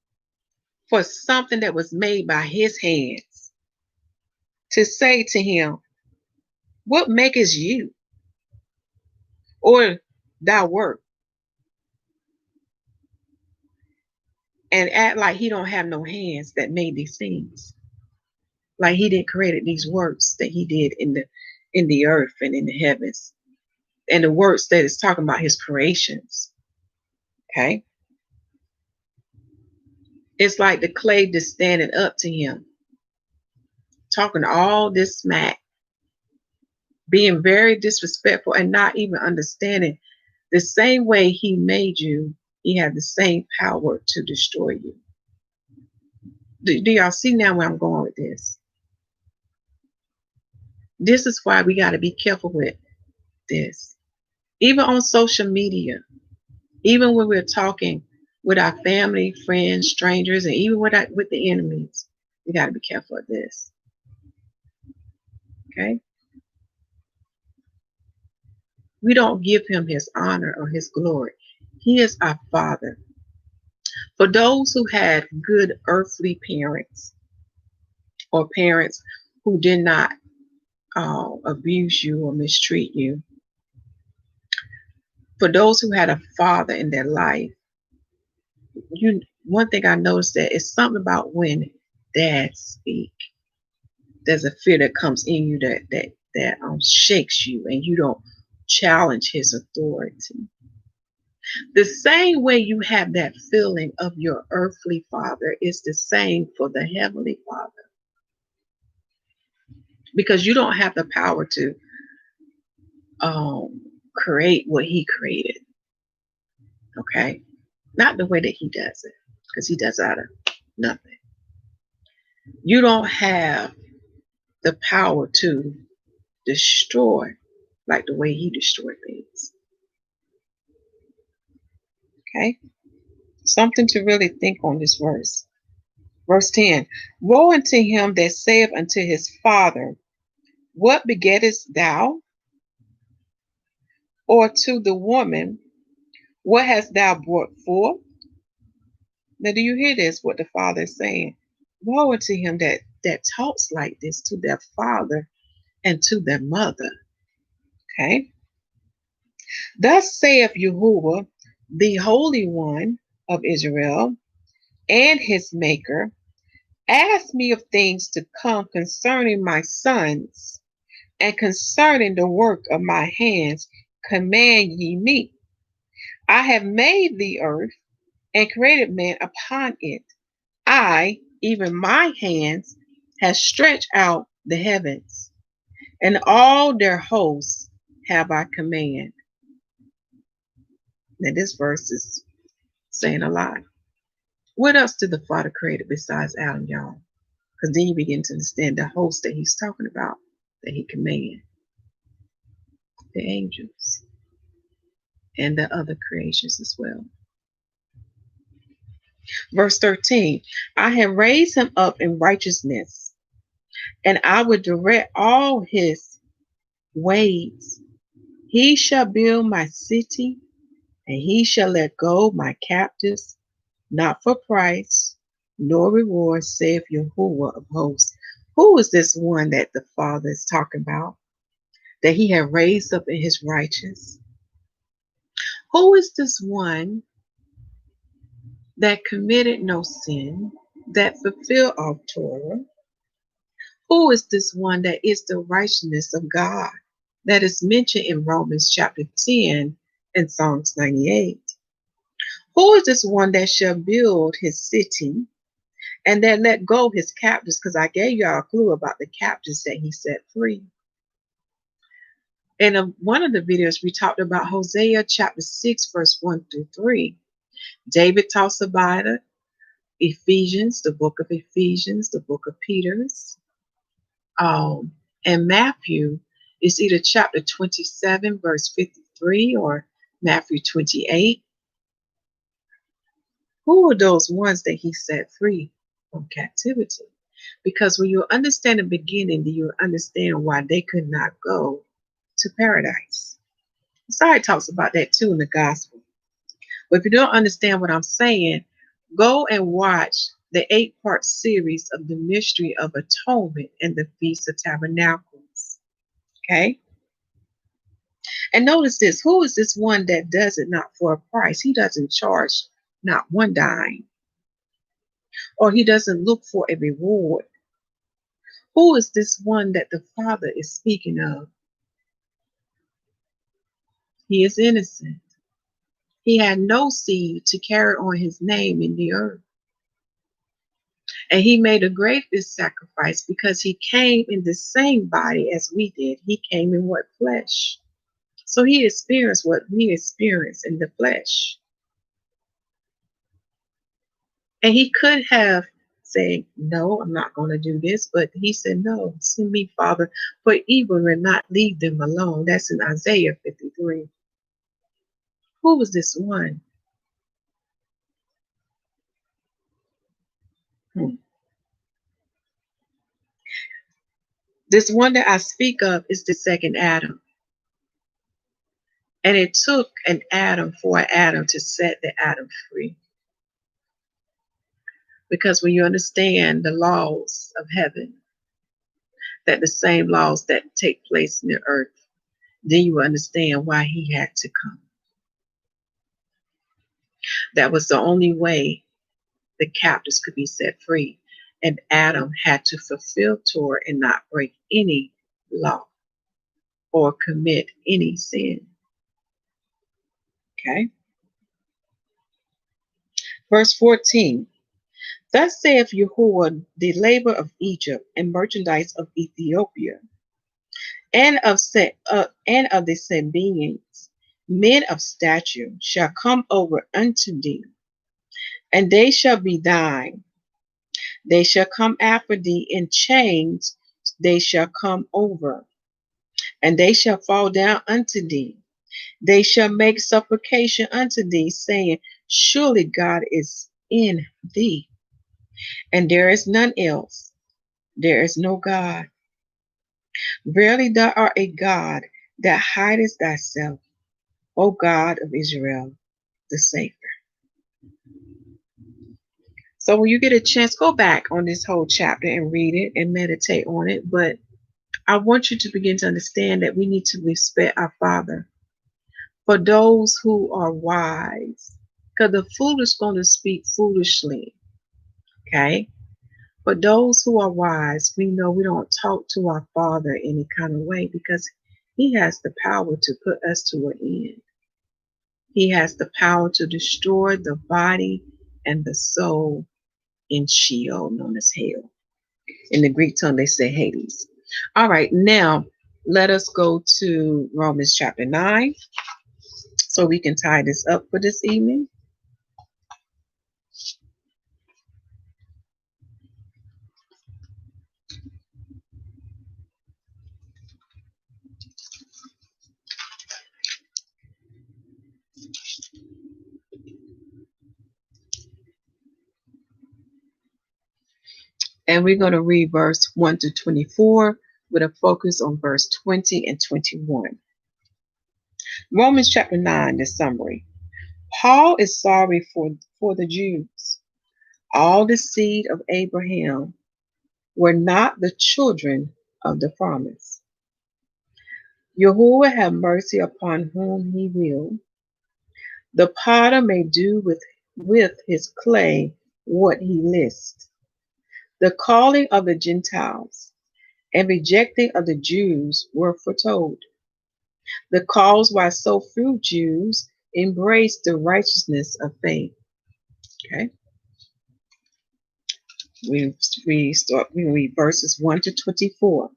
for something that was made by His hands to say to Him, what makest you? Or thy work? And act like He don't have no hands that made these things. Like He didn't create these works that He did in the earth and in the heavens. And the works that is talking about His creations. Okay? It's like the clay just standing up to Him, talking all this smack, being very disrespectful and not even understanding the same way He made you, He had the same power to destroy you. Do y'all see now where I'm going with this? This is why we got to be careful with this. Even on social media, even when we're talking with our family, friends, strangers, and even with the enemies, we got to be careful of this. Okay? We don't give Him His honor or His glory. He is our Father. For those who had good earthly parents or parents who did not abuse you or mistreat you, for those who had a father in their life, one thing I noticed that it's something about when dads speak. There's a fear that comes in you that shakes you, and you don't challenge his authority. The same way you have that feeling of your earthly father is the same for the heavenly Father. Because you don't have the power to create what He created. Okay? Not the way that He does it, because He does out of nothing. You don't have the power to destroy like the way He destroyed things. Okay? Something to really think on this verse. Verse 10. Woe unto him that saith unto his father, what begettest thou? Or to the woman, what hast thou brought forth? Now, do you hear this, what the father is saying? Woe unto him that talks like this to their father and to their mother. Okay? Thus saith Yahuwah, the Holy One of Israel, and His Maker, ask me of things to come concerning my sons, and concerning the work of my hands, command ye me. I have made the earth, and created man upon it. I, even my hands, have stretched out the heavens, and all their hosts have I command. Now this verse is saying a lot. What else did the Father create besides Adam, y'all? Because then you begin to understand the host that he's talking about, that he commanded, the angels, and the other creations as well. Verse 13, I have raised him up in righteousness, and I will direct all his ways. He shall build my city, and he shall let go my captives, not for price, nor reward, saith Yahuwah of hosts. Who is this one that the Father is talking about? That he had raised up in his righteous? Who is this one that committed no sin, that fulfilled all Torah? Who is this one that is the righteousness of God, that is mentioned in Romans chapter 10 and Psalms 98? Who is this one that shall build his city and that let go his captives? Because I gave y'all a clue about the captives that he set free. In one of the videos, we talked about Hosea chapter 6, verse 1 through 3. David talks about it. Ephesians, the book of Ephesians, the book of Peter's. And Matthew is either chapter 27, verse 53, or Matthew 28. Who are those ones that he set free from captivity? Because when you understand the beginning, you understand why they could not go to paradise. Messiah talks about that too in the gospel. But if you don't understand what I'm saying, go and watch the 8-part series of the Mystery of Atonement and the Feast of Tabernacles. Okay? And notice this. Who is this one that does it not for a price? He doesn't charge not one dime, or he doesn't look for a reward. Who is this one that the Father is speaking of? He is innocent. He had no seed to carry on his name in the earth. And he made a greatest sacrifice because he came in the same body as we did. He came in what? Flesh. So he experienced what we experience in the flesh. And he could have said, no, I'm not going to do this. But he said, no, send me, Father, for evil will not leave them alone. That's in Isaiah 53. Who was this one? This one that I speak of is the second Adam. And it took an Adam for an Adam to set the Adam free. Because when you understand the laws of heaven, that the same laws that take place in the earth, then you understand why he had to come. That was the only way the captives could be set free. And Adam had to fulfill Torah and not break any law or commit any sin. Okay. Verse 14. Thus saith Yahuwah, the labor of Egypt and merchandise of Ethiopia, and of the Sabaeans, men of stature, shall come over unto thee, and they shall be thine. They shall come after thee in chains, they shall come over, and they shall fall down unto thee. They shall make supplication unto thee, saying, surely God is in thee, and there is none else. There is no God. Verily thou art a God that hidest thyself, O God of Israel, the Savior. So when you get a chance, go back on this whole chapter and read it and meditate on it. But I want you to begin to understand that we need to respect our Father. For those who are wise, because the foolish going to speak foolishly. Okay? For those who are wise, we know we don't talk to our Father any kind of way because he has the power to put us to an end. He has the power to destroy the body and the soul in Sheol, known as hell. In the Greek tongue, they say Hades. All right, now Let us go to Romans chapter 9 so we can tie this up for this evening. And we're going to read verse 1 to 24 with a focus on verse 20 and 21. Romans chapter 9, the summary. Paul is sorry for the Jews. All the seed of Abraham were not the children of the promise. Yahuwah have mercy upon whom he will. The potter may do with his clay what he lists. The calling of the Gentiles and rejecting of the Jews were foretold. The cause why so few Jews embrace the righteousness of faith. Okay. We read verses 1 to 24.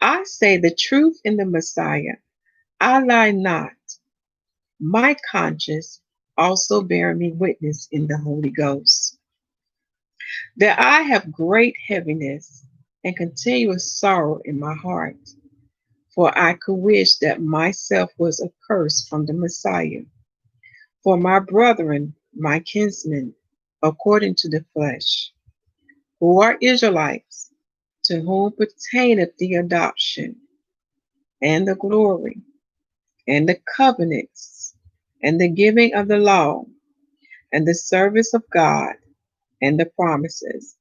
I say the truth in the Messiah. I lie not. My conscience also bear me witness in the Holy Ghost, that I have great heaviness and continuous sorrow in my heart. For I could wish that myself was accursed from the Messiah, for my brethren, my kinsmen, according to the flesh, who are Israelites, to whom pertaineth the adoption, and the glory, and the covenants, and the giving of the law, and the service of God, and the promises,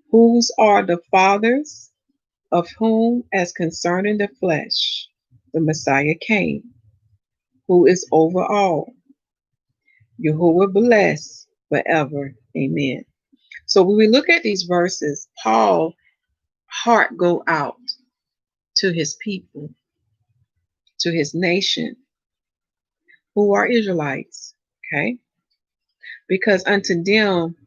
whose are the fathers, of whom, as concerning the flesh, the Messiah came, who is over all. Yahuwah bless forever. Amen. So when we look at these verses, Paul's heart go out to his people, to his nation, who are Israelites. Okay? Because unto them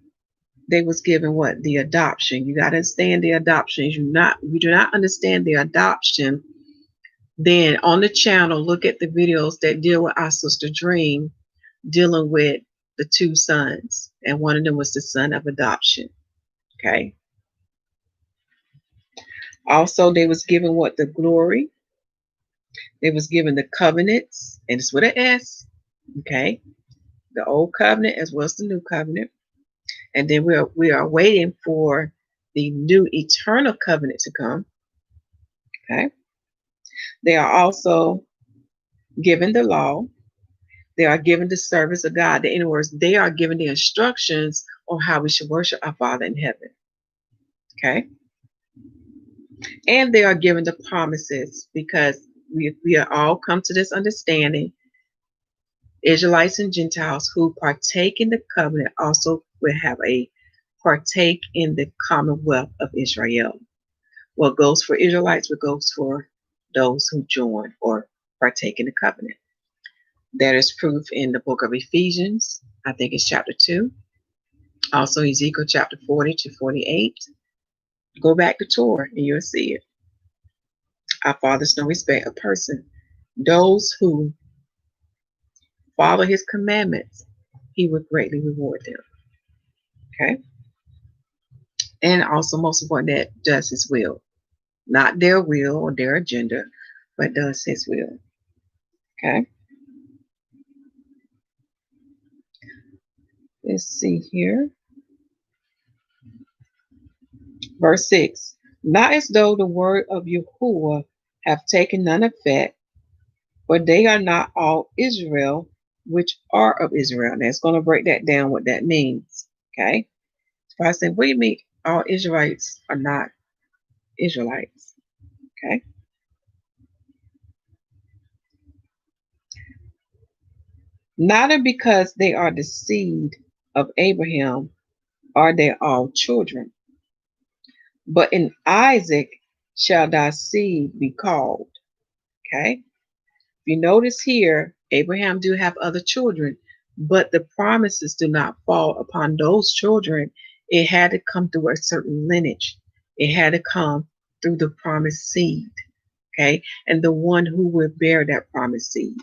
they was given what? The adoption. You got to understand the adoption. You do not understand the adoption, then on the channel, look at the videos that deal with our sister Dream, dealing with the two sons. And one of them was the son of adoption. Okay. Also, they was given what? The glory. They was given the covenants, and it's with an S. Okay. The old covenant as well as the new covenant. And then we are waiting for the new eternal covenant to come. Okay. They are also given the law. They are given the service of God. In other words, they are given the instructions on how we should worship our Father in heaven. Okay. And they are given the promises, because we are all come to this understanding. Israelites and Gentiles who partake in the covenant also will have a partake in the commonwealth of Israel. What goes for Israelites, what goes for those who join or partake in the covenant. That is proof in the book of Ephesians. I think it's chapter 2. Also Ezekiel chapter 40 to 48. Go back to Torah and you'll see it. Our fathers no respect a person. Those who follow his commandments, he would greatly reward them. Okay. And also, most important, that does his will. Not their will or their agenda, but does his will. Okay. Let's see here. Verse 6. Not as though the word of Yahuwah have taken none effect, but they are not all Israel, which are of Israel. And it's going to break that down, what that means. Okay. So I said, what do you mean all Israelites are not Israelites? Okay. Not because they are the seed of Abraham are they all children, but in Isaac shall thy seed be called. Okay. If you notice here, Abraham do have other children, but the promises do not fall upon those children. It had to come through a certain lineage. It had to come through the promised seed. Okay, and the one who will bear that promised seed.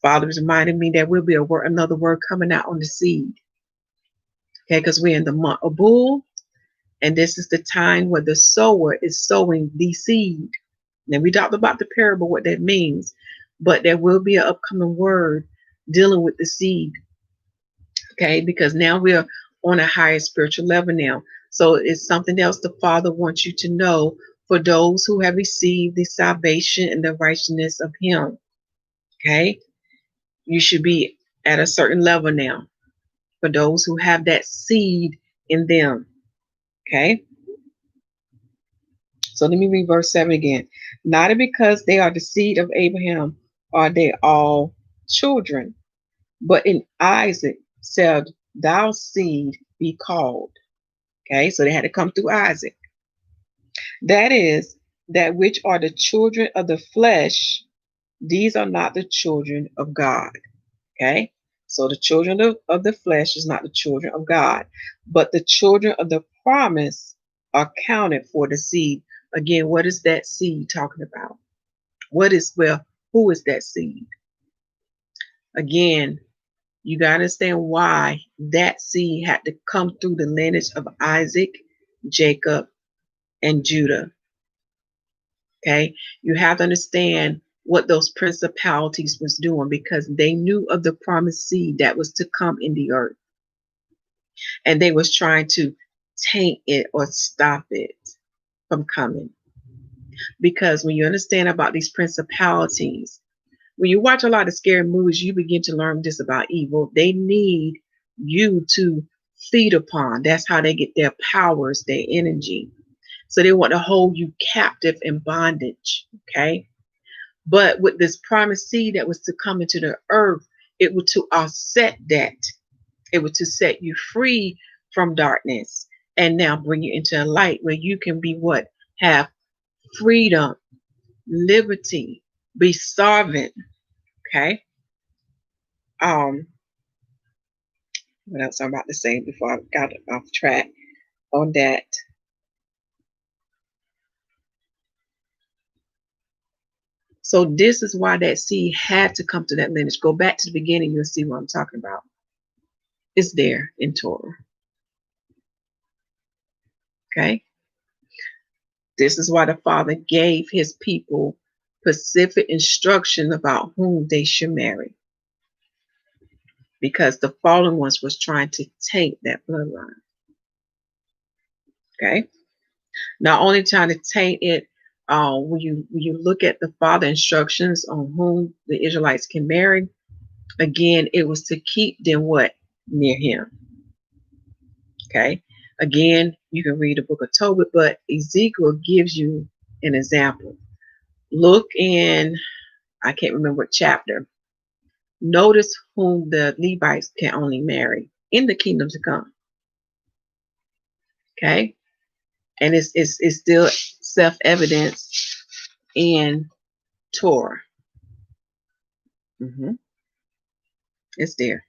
Father is reminding me that will be another word coming out on the seed. Okay, because we're in the month of Bull, and this is the time where the sower is sowing the seed. Now we talked about the parable, what that means, but there will be an upcoming word dealing with the seed. Okay, because now we're on a higher spiritual level now. So it's something else the Father wants you to know for those who have received the salvation and the righteousness of Him. Okay, you should be at a certain level now for those who have that seed in them. Okay, so let me read verse 7 again. Not because they are the seed of Abraham are they all children, but in Isaac shall thou seed be called. Okay, so they had to come through Isaac. That is, that which are the children of the flesh, these are not the children of God. Okay, so the children of the flesh is not the children of God, but the children of the promise are counted for the seed. Again, what is that seed talking about? Who is that seed? Again, you got to understand why that seed had to come through the lineage of Isaac, Jacob, and Judah. Okay, you have to understand what those principalities was doing because they knew of the promised seed that was to come in the earth, and they was trying to taint it or stop it from coming. Because when you understand about these principalities, when you watch a lot of scary movies, you begin to learn this about evil. They need you to feed upon. That's how they get their powers, their energy. So they want to hold you captive in bondage. Okay. But with this promised seed that was to come into the earth, it was to offset that. It was to set you free from darkness and now bring you into a light where you can be what? Have freedom, liberty, be sovereign. Okay. What else I'm about to say before I got off track on that? So this is why that seed had to come to that lineage. Go back to the beginning, you'll see what I'm talking about. It's there in Torah. Okay. This is why the Father gave his people specific instruction about whom they should marry. Because the fallen ones was trying to taint that bloodline. Okay. Not only trying to taint it, when you look at the Father instructions on whom the Israelites can marry, again, it was to keep them what? Near him. Okay. Again, you can read the book of Tobit, but Ezekiel gives you an example. Look in, I can't remember what chapter. Notice whom the Levites can only marry in the kingdom to come. Okay. And it's still self-evidence in Torah. It's there.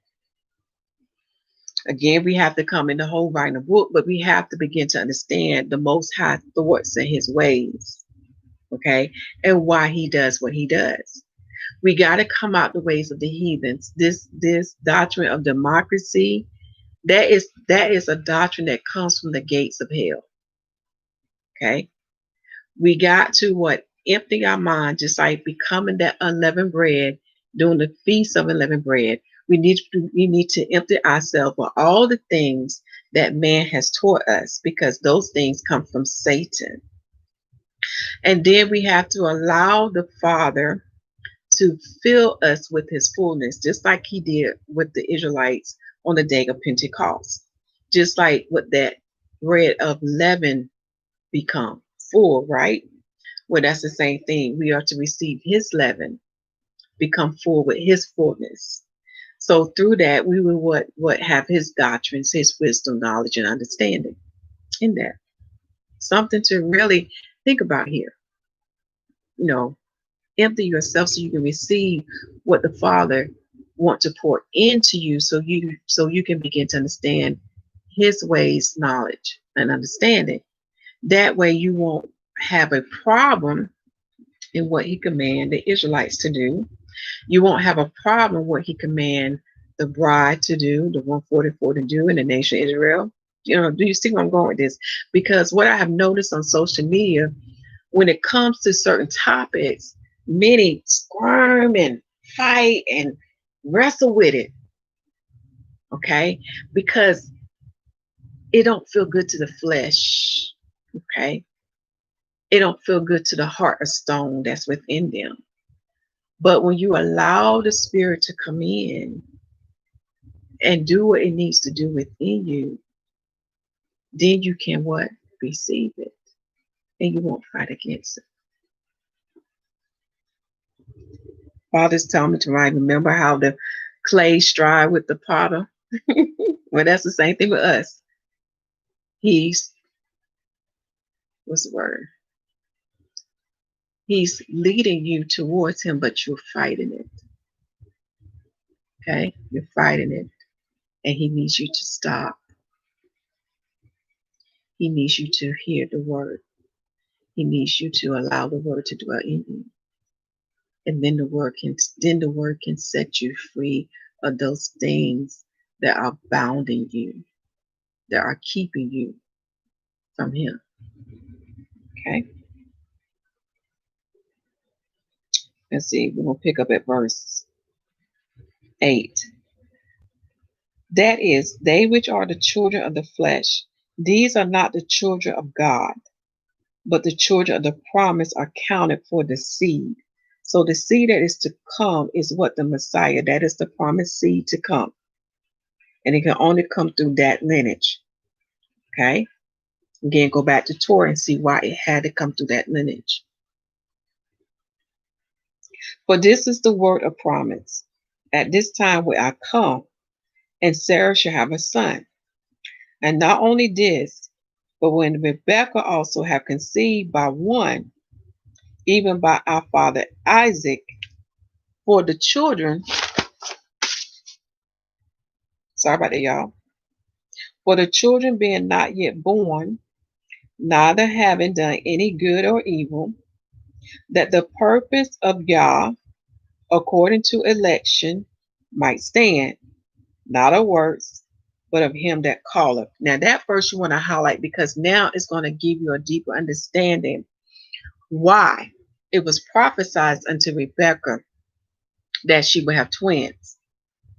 Again, we have to come in the whole writing of book, but we have to begin to understand the Most High thoughts and his ways. Okay. And why he does what he does. We got to come out the ways of the heathens. This doctrine of democracy, that is a doctrine that comes from the gates of hell. Okay. We got to what? Empty our mind, just like becoming that unleavened bread during the feast of unleavened bread. We need to empty ourselves of all the things that man has taught us, because those things come from Satan. And then we have to allow the Father to fill us with his fullness, just like he did with the Israelites on the day of Pentecost. Just like what that bread of leaven become full, right? Well, that's the same thing. We are to receive his leaven, become full with his fullness. So through that, we will what have his doctrines, his wisdom, knowledge, and understanding in that. Something to really think about here. Empty yourself so you can receive what the Father wants to pour into you, so you can begin to understand his ways, knowledge, and understanding. That way you won't have a problem in what he commanded the Israelites to do. You won't have a problem what he commanded the bride to do, the 144 to do in the nation of Israel. Do you see where I'm going with this? Because what I have noticed on social media, when it comes to certain topics, many squirm and fight and wrestle with it, okay? Because it don't feel good to the flesh, okay? It don't feel good to the heart of stone that's within them. But when you allow the Spirit to come in and do what it needs to do within you, then you can what? Receive it. And you won't fight against it. Fathers tell me to remember how the clay strive with the potter. Well, that's the same thing with us. What's the word? He's leading you towards him, but you're fighting it. Okay? You're fighting it. And he needs you to stop. He needs you to hear the word. He needs you to allow the word to dwell in you. And then the word can set you free of those things that are bounding you, that are keeping you from him. Okay? Let's see, we're going to pick up at verse 8. That is, they which are the children of the flesh, these are not the children of God, but the children of the promise are counted for the seed. So the seed that is to come is what? The Messiah. That is the promised seed to come. And it can only come through that lineage. Okay? Again, go back to Torah and see why it had to come through that lineage. For this is the word of promise. At this time will I come, and Sarah shall have a son. And not only this, but when Rebekah also have conceived by one, even by our father Isaac, for the children, sorry about that, y'all, for the children being not yet born, neither having done any good or evil, that the purpose of YAH, according to election, might stand, not of works, but of him that calleth. Now that verse you want to highlight, because now it's going to give you a deeper understanding why it was prophesied unto Rebekah that she would have twins,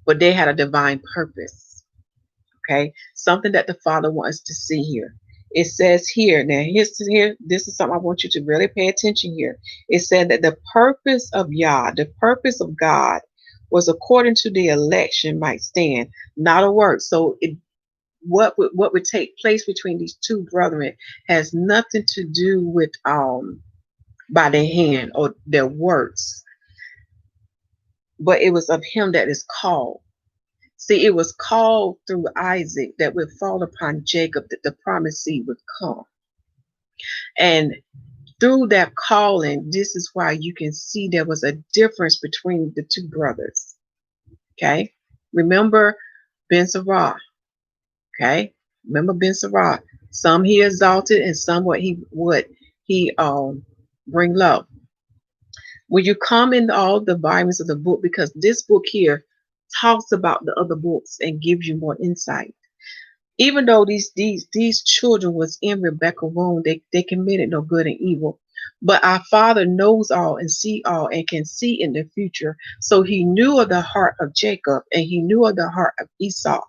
but they had a divine purpose. Okay, something that the Father wants to see here. It says here, now here, this is something I want you to really pay attention here. It said that the purpose of YAH, the purpose of God, was according to the election might stand, not a work. So what would take place between these two brethren has nothing to do with by their hand or their works, but it was of him that is called. See, it was called through Isaac that would fall upon Jacob, that the promised seed would come. And through that calling, this is why you can see there was a difference between the two brothers. Okay? Remember Ben Sarah. Okay? Remember Ben Sarah. Some he exalted and some what he bring low. When you come in all the volumes of the book, because this book here talks about the other books and gives you more insight. Even though these children was in Rebekah's womb, they committed no good and evil. But our Father knows all and see all and can see in the future. So he knew of the heart of Jacob and he knew of the heart of Esau.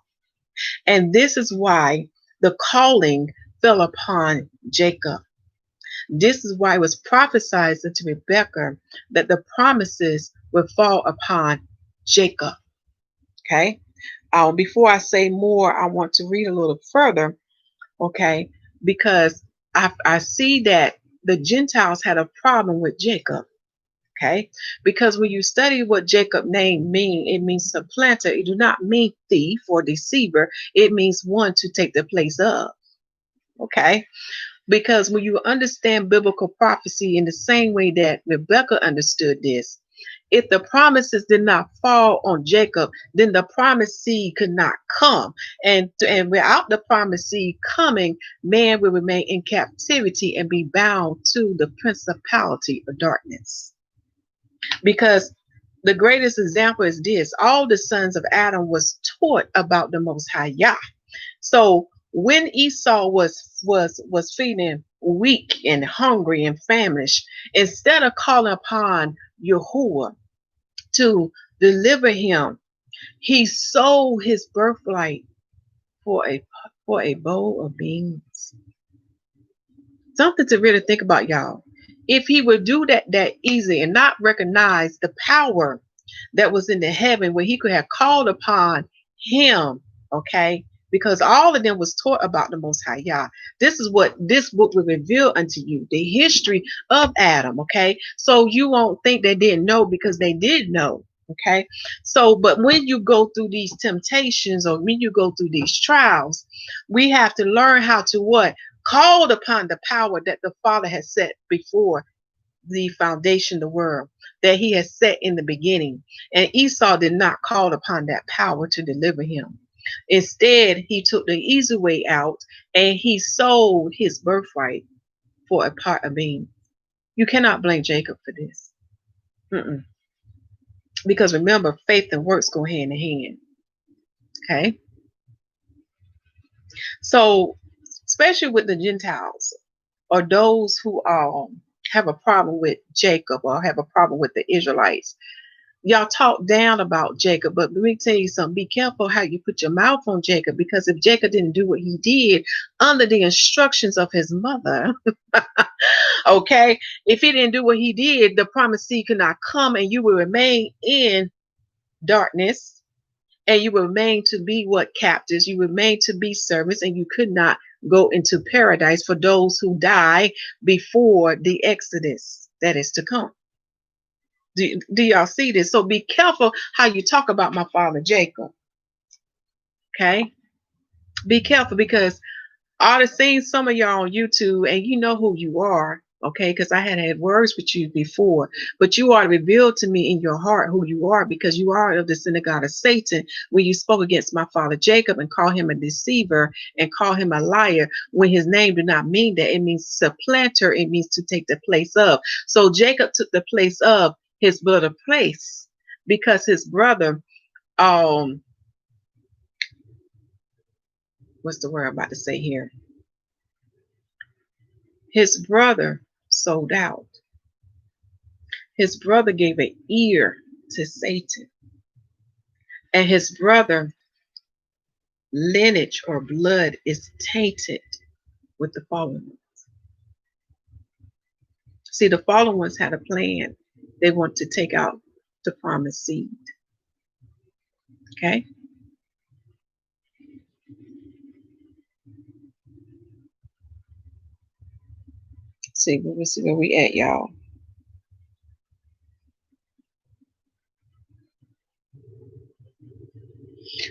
And this is why the calling fell upon Jacob. This is why it was prophesied unto Rebekah that the promises would fall upon Jacob. Okay. Before I say more, I want to read a little further. Okay. Because I see that the Gentiles had a problem with Jacob. Okay. Because when you study what Jacob name mean, it means supplanter. It do not mean thief or deceiver. It means one to take the place of. Okay. Because when you understand biblical prophecy in the same way that Rebekah understood this, if the promises did not fall on Jacob, then the promised seed could not come. And without the promised seed coming, man will remain in captivity and be bound to the principality of darkness. Because the greatest example is this: all the sons of Adam was taught about the Most High Yah. So when Esau was feeling weak and hungry and famished, instead of calling upon Yahuwah to deliver him, he sold his birthright for a bowl of beans. Something to really think about, y'all. If he would do that easy and not recognize the power that was in the heaven, where he could have called upon him, okay? Because all of them was taught about the Most High Yah. This is what this book will reveal unto you, the history of Adam, okay? So you won't think they didn't know, because they did know, okay? So, but when you go through these temptations, or when you go through these trials, we have to learn how to what? Called upon the power that the Father has set before the foundation of the world, that he has set in the beginning. And Esau did not call upon that power to deliver him. Instead, he took the easy way out, and he sold his birthright for a pot of beans. You cannot blame Jacob for this. Because remember, faith and works go hand in hand. Okay? So, especially with the Gentiles, or those who have a problem with Jacob, or have a problem with the Israelites, y'all talk down about Jacob, but let me tell you something. Be careful how you put your mouth on Jacob, because if Jacob didn't do what he did under the instructions of his mother, okay, if he didn't do what he did, the promised seed could not come, and you will remain in darkness, and you will remain to be what? Captives. You remain to be servants, and you could not go into paradise for those who die before the Exodus that is to come. Do y'all see this? So be careful how you talk about my father Jacob. Okay? Be careful, because I have seen some of y'all on YouTube, and you know who you are. Okay, because I had words with you before, but you are revealed to me in your heart who you are, because you are of the synagogue of Satan, when you spoke against my father Jacob and call him a deceiver and call him a liar, when his name did not mean that. It means supplanter. It means to take the place of. So Jacob took the place of his brother place, because his brother, what's the word I'm about to say here? His brother sold out. His brother gave an ear to Satan. And his brother lineage or blood is tainted with the fallen ones. See, the fallen ones had a plan. They want to take out the promised seed. Okay? See, we'll see where we at, y'all.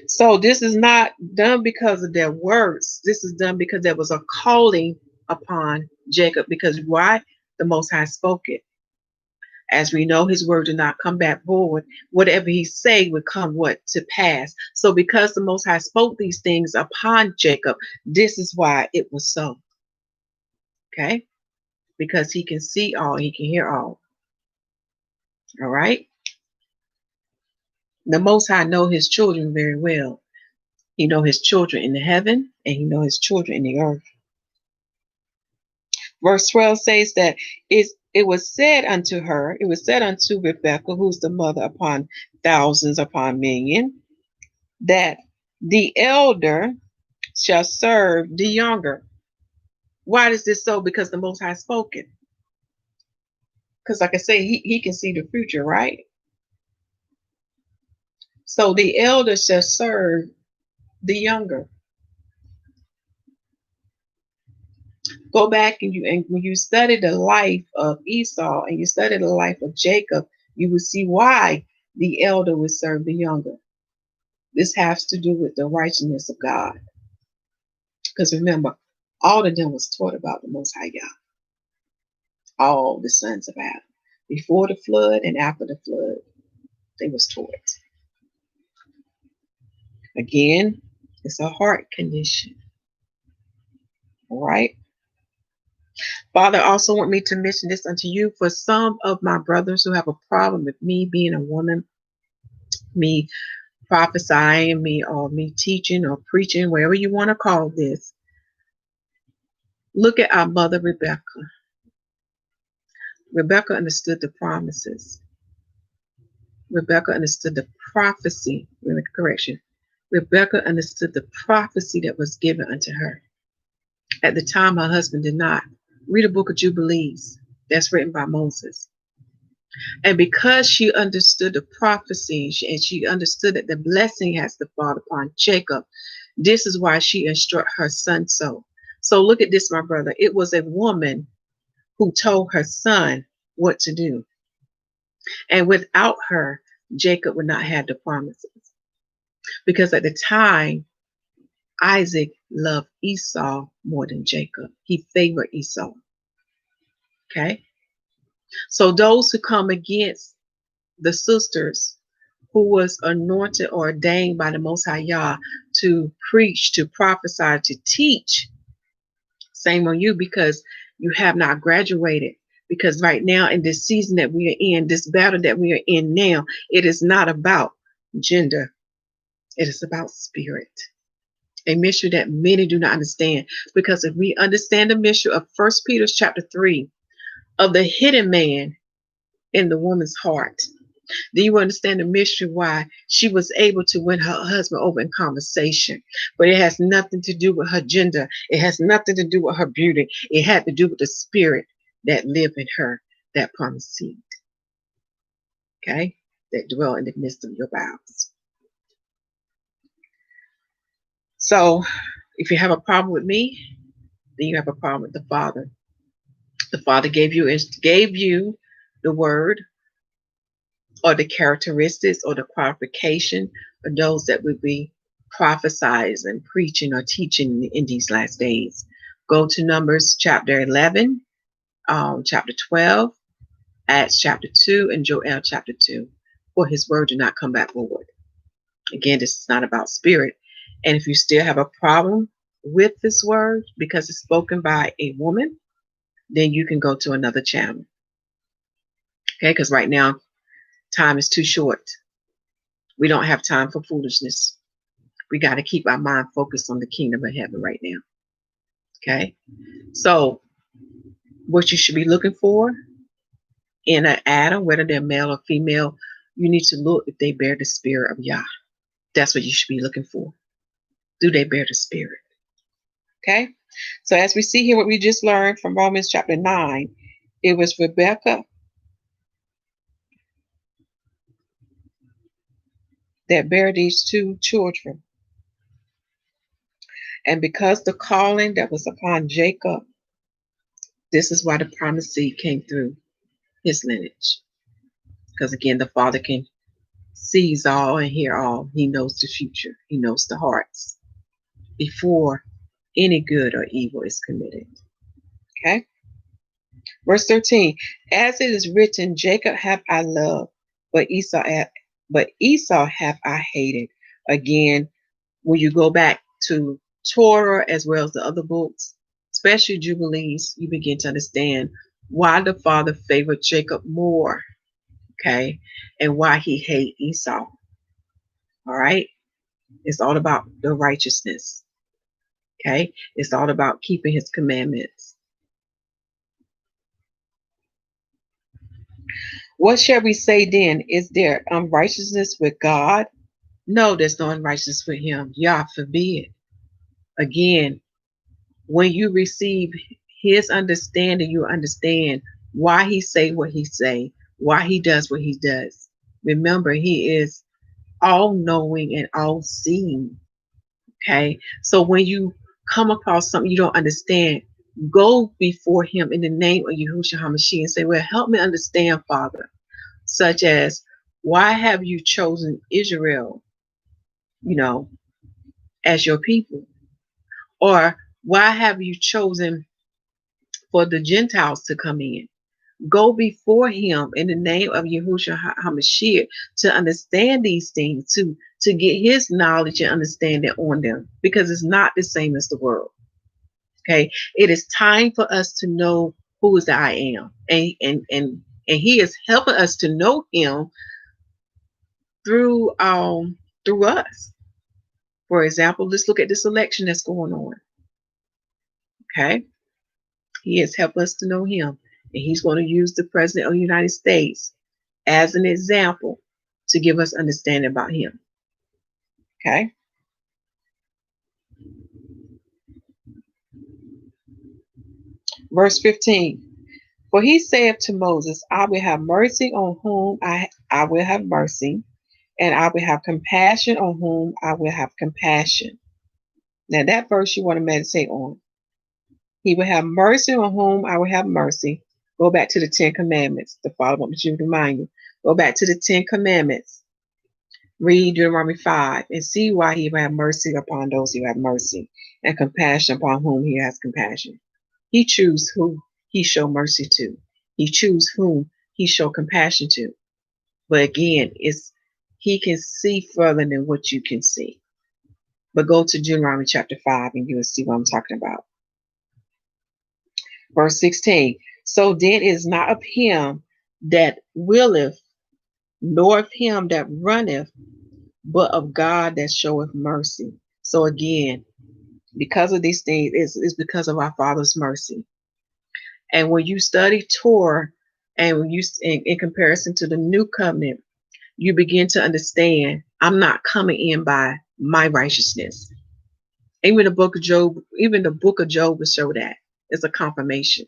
So this is not done because of their words. This is done because there was a calling upon Jacob. Because why? The Most High spoke it. As we know, his word did not come back void. Whatever he say would come what? To pass. So because the Most High spoke these things upon Jacob, this is why it was so. Okay? Because he can see all, he can hear all. All right? The Most High know his children very well. He know his children in the heaven, and he know his children in the earth. Verse 12 says that it was said unto her, it was said unto Rebekah, who's the mother upon thousands upon million, that the elder shall serve the younger. Why is this so? Because the Most High spoke it. Because like I say, he can see the future, right? So the elder shall serve the younger. Go back and when you study the life of Esau and you study the life of Jacob, you will see why the elder would serve the younger. This has to do with the righteousness of God. Because remember, all of them was taught about the Most High God. All the sons of Adam, before the flood and after the flood. They was taught. Again, it's a heart condition. All right. Father, also want me to mention this unto you for some of my brothers who have a problem with me being a woman, me prophesying, me teaching or preaching, whatever you want to call this. Look at our mother Rebecca. Rebecca understood the promises. Rebecca understood the prophecy. Correction. Rebecca understood the prophecy that was given unto her. At the time, her husband did not. Read the book of Jubilees. That's written by Moses. And because she understood the prophecy and she understood that the blessing has to fall upon Jacob, this is why she instructed her son so. So look at this, my brother. It was a woman who told her son what to do. And without her, Jacob would not have the promises. Because at the time, Isaac loved Esau more than Jacob. He favored Esau. Okay? So those who come against the sisters who was anointed or ordained by the Most High Yah to preach, to prophesy, to teach, same on you, because you have not graduated. Because right now in this season that we are in, this battle that we are in now, it is not about gender. It is about spirit. A mystery that many do not understand. Because if we understand the mystery of 1 Peter chapter 3 of the hidden man in the woman's heart, do you understand the mystery why she was able to win her husband over in conversation? But it has nothing to do with her gender. It has nothing to do with her beauty. It had to do with the spirit that lived in her, that promised seed. Okay? That dwell in the midst of your bowels. So if you have a problem with me, then you have a problem with the Father. The Father gave you the word, or the characteristics or the qualification of those that would be prophesied and preaching or teaching in these last days. Go to Numbers chapter 11, chapter 12, Acts chapter 2, and Joel chapter 2. For his word do not come back void. Again, this is not about spirit. And if you still have a problem with this word because it's spoken by a woman, then you can go to another channel. Okay, because right now, time is too short. We don't have time for foolishness. We got to keep our mind focused on the kingdom of heaven right now. Okay? So, what you should be looking for in an Adam, whether they're male or female, you need to look if they bear the spirit of Yah. That's what you should be looking for. Do they bear the spirit? Okay? So, as we see here, what we just learned from Romans chapter 9, it was Rebecca that bare these two children. And because the calling that was upon Jacob, this is why the promised seed came through his lineage. Because again, the Father sees all and hear all. He knows the future. He knows the hearts before any good or evil is committed. Okay? Verse 13, as it is written, Jacob have I loved, but Esau have I hated. Again, when you go back to Torah as well as the other books, especially Jubilees, you begin to understand why the Father favored Jacob more, okay, and why he hated Esau. All right? It's all about the righteousness, okay? It's all about keeping his commandments. What shall we say then? Is there unrighteousness with God? No, there's no unrighteousness with him. Yah forbid. Again, when you receive his understanding, you understand why he say what he say, why he does what he does. Remember, he is all-knowing and all-seeing. Okay? So when you come across something you don't understand, go before him in the name of Yahusha'The Messiah and say, well, help me understand, Father. Such as, why have you chosen Israel, as your people? Or why have you chosen for the Gentiles to come in? go before him in the name of Yahushua HaMashiach to understand these things, to get his knowledge and understanding on them, because it's not the same as the world. Okay, it is time for us to know who is the I am, and he is helping us to know him through through us. For example, let's look at this election that's going on. Okay, he has helped us to know him, and he's going to use the president of the United States as an example to give us understanding about him. Okay. Verse 15. For he saith to Moses, I will have mercy on whom I will have mercy, and I will have compassion on whom I will have compassion. Now that verse you want to meditate on. He will have mercy on whom I will have mercy. Go back to the 10 Commandments. The Father wants you to remind you. Go back to the 10 Commandments. Read Deuteronomy 5 and see why he will have mercy upon those who have mercy, and compassion upon whom he has compassion. He chooses who he show mercy to. He chooses whom he show compassion to. But again, he can see further than what you can see. But go to Deuteronomy chapter 5 and you will see what I'm talking about. Verse 16. So then it is not of him that willeth, nor of him that runneth, but of God that showeth mercy. So again, because of these things, it's because of our Father's mercy. And when you study Torah, and when you in comparison to the new covenant, you begin to understand I'm not coming in by my righteousness. Even the book of Job will show that. It's a confirmation.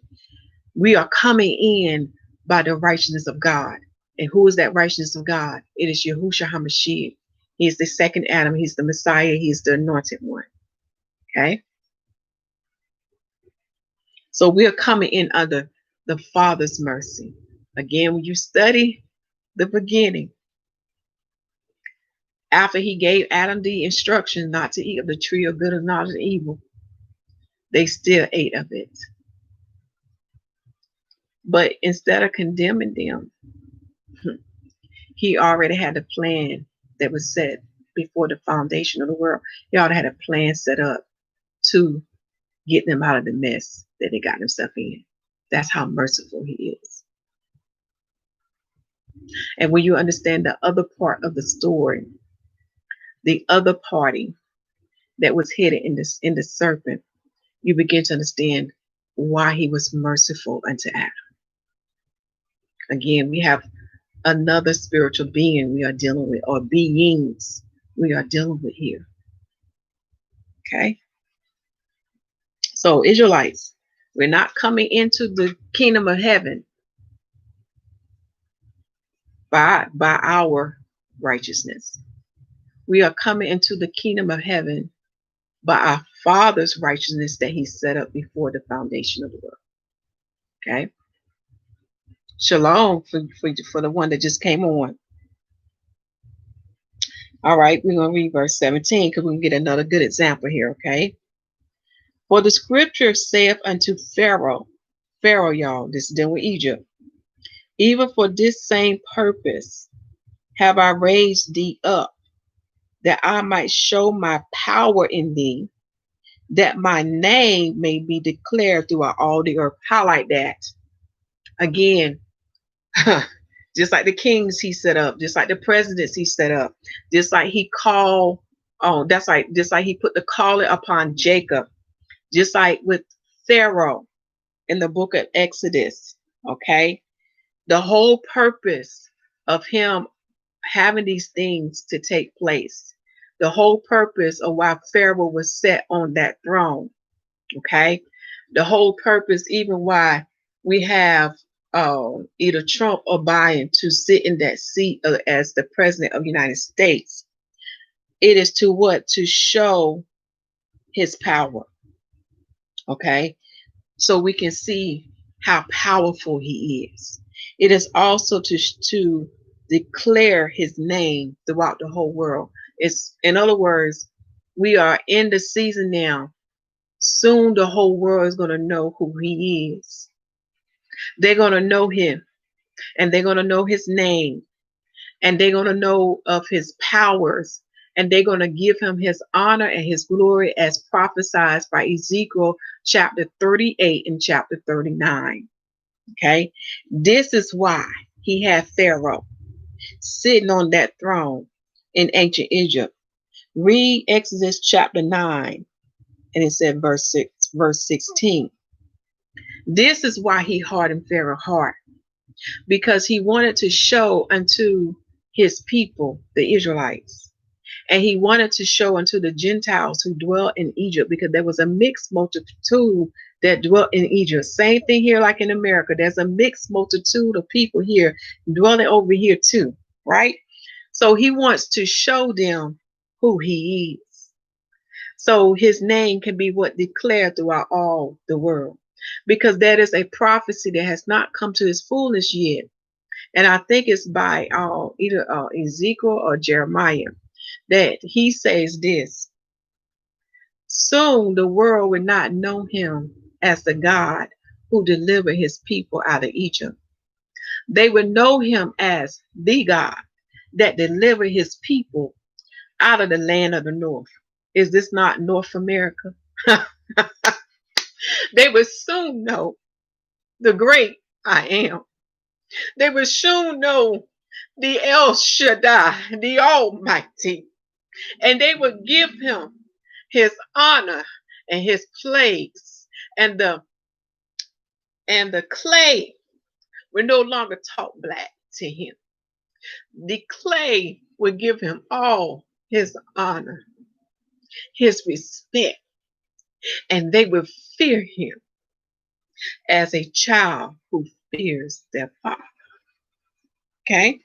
We are coming in by the righteousness of God. And who is that righteousness of God? It is Yahushua HaMashiach. He is the second Adam. He's the Messiah. He's the anointed one. Okay? So we are coming in under the Father's mercy. Again, when you study the beginning, after he gave Adam the instruction not to eat of the tree of good and knowledge and evil, they still ate of it. But instead of condemning them, he already had a plan that was set before the foundation of the world. He already had a plan set up to get them out of the mess that they got themselves in. That's how merciful he is. And when you understand the other part of the story, the other party that was hidden in the serpent, you begin to understand why he was merciful unto Adam. Again, we have another spiritual being we are dealing with, or beings we are dealing with here. Okay? So, Israelites, we're not coming into the kingdom of heaven by our righteousness. We are coming into the kingdom of heaven by our Father's righteousness that he set up before the foundation of the world. Okay? Shalom for the one that just came on. All right, we're going to read verse 17 because we can get another good example here, okay? For the scripture saith unto Pharaoh, y'all, this is dealing with Egypt, even for this same purpose have I raised thee up, that I might show my power in thee, that my name may be declared throughout all the earth. Highlight that. Again, just like the kings he set up, just like the presidents he set up, just like he called, just like he put the calling upon Jacob, just like with Pharaoh in the book of Exodus. Okay, the whole purpose of him having these things to take place, the whole purpose of why Pharaoh was set on that throne. Okay, the whole purpose, even why we have either Trump or Biden to sit in that seat as the president of the United States, it is to what? To show his power. Okay, so we can see how powerful he is. It is also to declare his name throughout the whole world. It's, in other words, we are in the season now. Soon the whole world is going to know who he is. They're going to know him, and they're going to know his name, and they're going to know of his powers, and they're going to give him his honor and his glory as prophesied by Ezekiel chapter 38 and chapter 39. Okay, this is why he had Pharaoh sitting on that throne in ancient Egypt. Read Exodus chapter 9, and it said verse 16. This is why he hardened Pharaoh's heart, because he wanted to show unto his people, the Israelites, and he wanted to show unto the Gentiles who dwell in Egypt, because there was a mixed multitude that dwelt in Egypt. Same thing here like in America. There's a mixed multitude of people here dwelling over here too, right? So he wants to show them who he is. So his name can be what declared throughout all the world, because that is a prophecy that has not come to its fullness yet. And I think it's by either Ezekiel or Jeremiah that he says this: soon the world will not know him as the God who delivered his people out of Egypt. They will know him as the God that delivered his people out of the land of the north. Is this not North America? They will soon know the great I am. They will soon know the El Shaddai, the Almighty, and they will give him his honor and his place, and the clay will no longer talk black to him. The clay will give him all his honor, his respect, and they will fear him as a child who fears their father. Okay?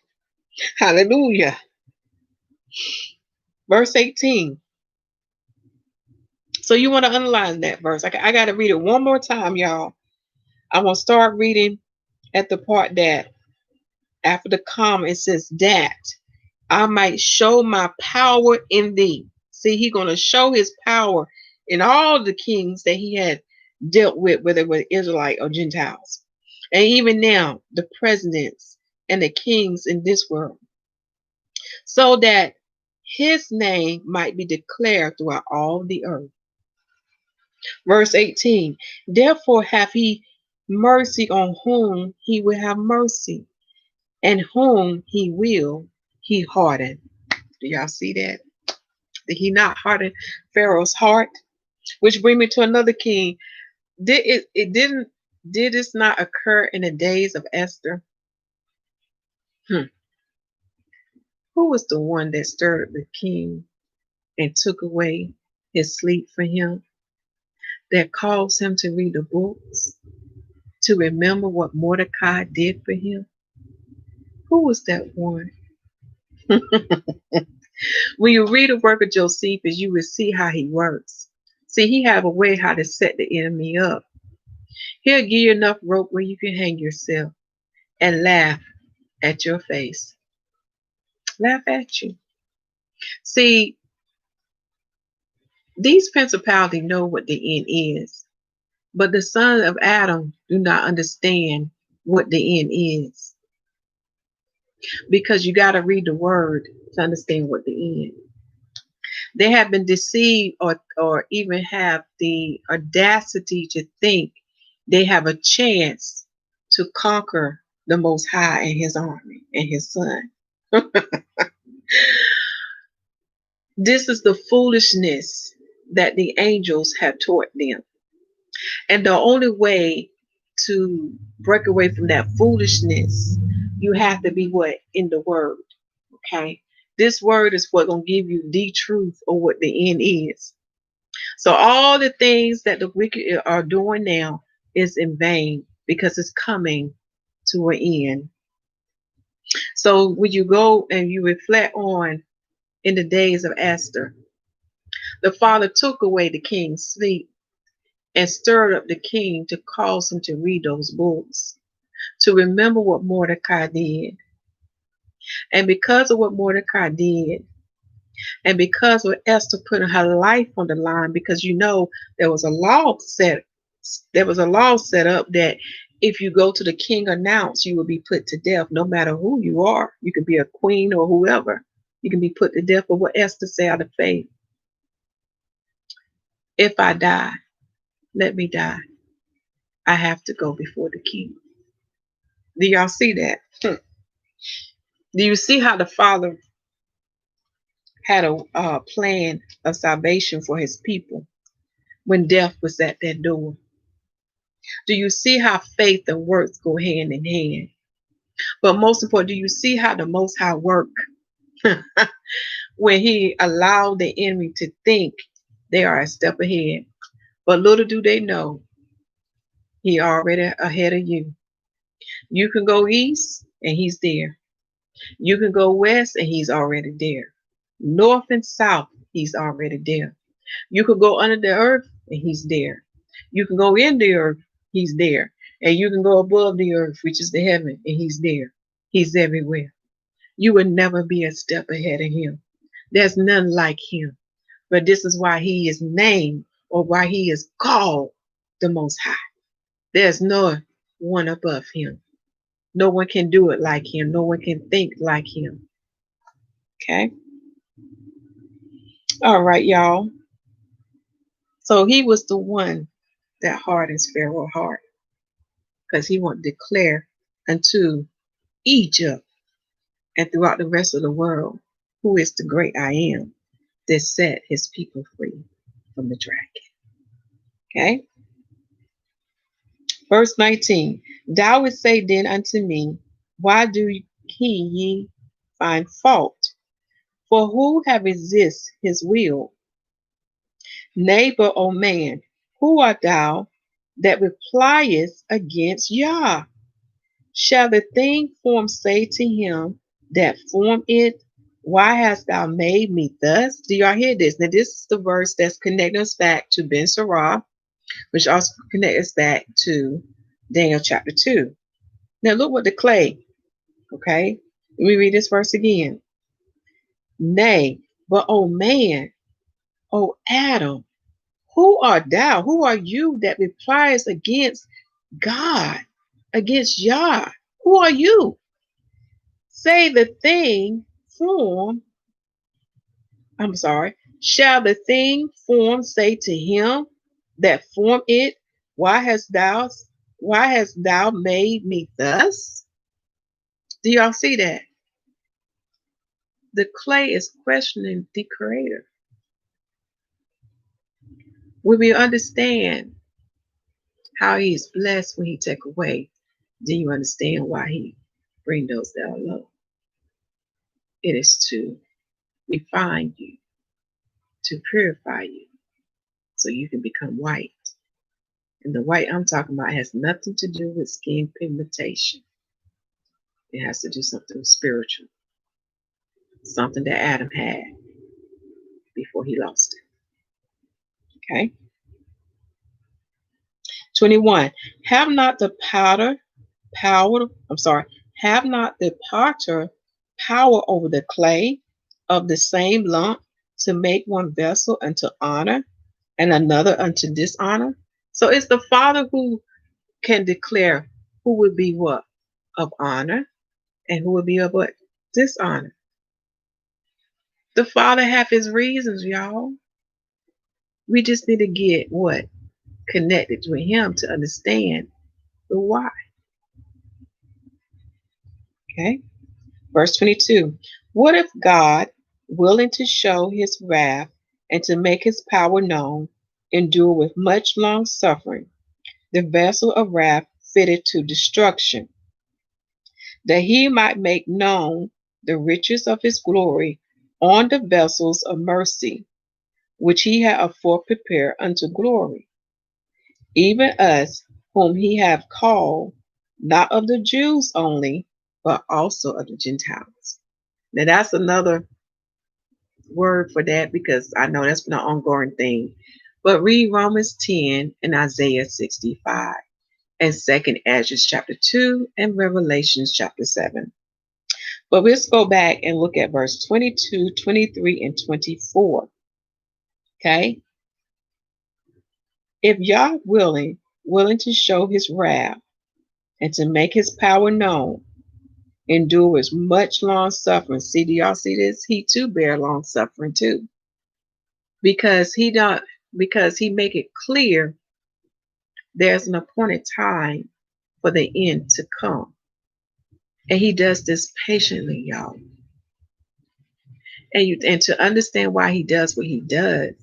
Hallelujah. Verse 18. So you want to underline that verse. I got to read it one more time, y'all. I'm going to start reading at the part that after the comma, it says that I might show my power in thee. See, he's going to show his power in all the kings that he had dealt with, whether it was Israelite or Gentiles. And even now, the presidents and the kings in this world, so that his name might be declared throughout all the earth. Verse 18, therefore hath he mercy on whom he will have mercy, and whom he will, he harden. Do y'all see that? Did he not harden Pharaoh's heart? Which brings me to another king. Did this not occur in the days of Esther? Who was the one that stirred the king and took away his sleep from him, that caused him to read the books, to remember what Mordecai did for him? Who was that one? When you read the work of Josephus, you will see how he works. See, he have a way how to set the enemy up. He'll give you enough rope where you can hang yourself and laugh at your face. Laugh at you. See, these principalities know what the end is, but the sons of Adam do not understand what the end is, because you got to read the word to understand what the end. They have been deceived, or even have the audacity to think they have a chance to conquer the Most High and his army and his son. This is the foolishness that the angels have taught them. And the only way to break away from that foolishness, you have to be what? In the word. Okay? This word is what gonna give you the truth of what the end is. So all the things that the wicked are doing now is in vain, because it's coming to an end. So when you go and you reflect on in the days of Esther, the father took away the king's sleep and stirred up the king to cause him to read those books, to remember what Mordecai did. And because of what Mordecai did, and because of Esther putting her life on the line, because there was a law set up that If you go to the king announced, you will be put to death no matter who you are. You can be a queen or whoever. You can be put to death. But what Esther say out of faith? If I die, let me die. I have to go before the king. Do y'all see that? Do you see how the Father had a plan of salvation for his people when death was at their door? Do you see how faith and works go hand in hand? But most important, do you see how the Most High work when he allowed the enemy to think they are a step ahead? But little do they know, he already ahead of you. You can go east and he's there. You can go west and he's already there. North and south, he's already there. You could go under the earth and he's there. You can go in the earth, he's there. And you can go above the earth, which is the heaven, and he's there. He's everywhere. You will never be a step ahead of him. There's none like him. But this is why he is named, or why he is called the Most High. There's no one above him. No one can do it like him. No one can think like him. Okay? All right, y'all. So he was the one that hardens Pharaoh's heart, because he won't declare unto Egypt and throughout the rest of the world who is the great I am that set his people free from the dragon. Okay? Verse 19. Thou would say then unto me, why do ye find fault? For who have resist his will? Neighbor, O man, who art thou that repliest against Yah? Shall the thing formed say to him that formed it, why hast thou made me thus? Do y'all hear this? Now, this is the verse that's connecting us back to Ben Sirah, which also connects us back to Daniel chapter 2. Now, look what the clay, okay? Let me read this verse again. Nay, but O man, O Adam, who art thou? Who are you that replies against God, against Yah? Who are you? Say the thing form, shall the thing form say to him that formed it, why hast thou made me thus? Do y'all see that? The clay is questioning the creator. When we understand how he is blessed when he take away, then you understand why he bring those down low. It is to refine you, to purify you, so you can become white. And the white I'm talking about has nothing to do with skin pigmentation. It has to do something spiritual, something that Adam had before he lost it. Okay. 21. Have not the potter power over the clay of the same lump to make one vessel unto honor and another unto dishonor? So it's the Father who can declare who would be what? Of honor, and who would be of what? Dishonor. The Father have his reasons, y'all. We just need to get what? Connected with him to understand the why. Okay. Verse 22. What if God, willing to show his wrath and to make his power known, endure with much long suffering the vessel of wrath fitted to destruction, that he might make known the riches of his glory on the vessels of mercy, which he had afore prepared unto glory, even us whom he hath called, not of the Jews only, but also of the Gentiles. Now that's another word for that, because I know that's been an ongoing thing. But read Romans 10 and Isaiah 65 and 2nd Ezra chapter 2 and Revelations chapter 7. But let's go back and look at verse 22, 23, and 24. Okay? If Yah willing to show his wrath and to make his power known, endures much long suffering. See, do y'all see this? He too bear long suffering too. Because he don't because he make it clear there's an appointed time for the end to come. And he does this patiently, y'all. And to understand why he does what he does,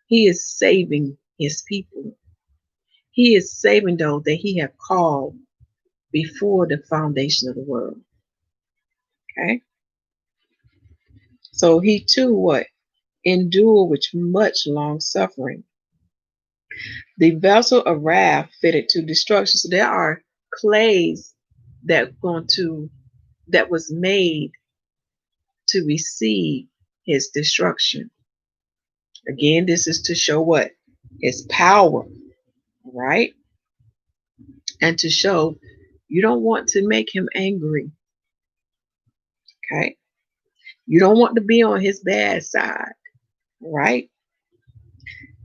he is saving his people. He is saving those that he had called before the foundation of the world. Okay? So he too what? Endure with much long suffering. The vessel of wrath fitted to destruction. So there are clays that was made to receive his destruction. Again, this is to show what? His power, right? And to show you don't want to make him angry. Okay? You don't want to be on his bad side, right?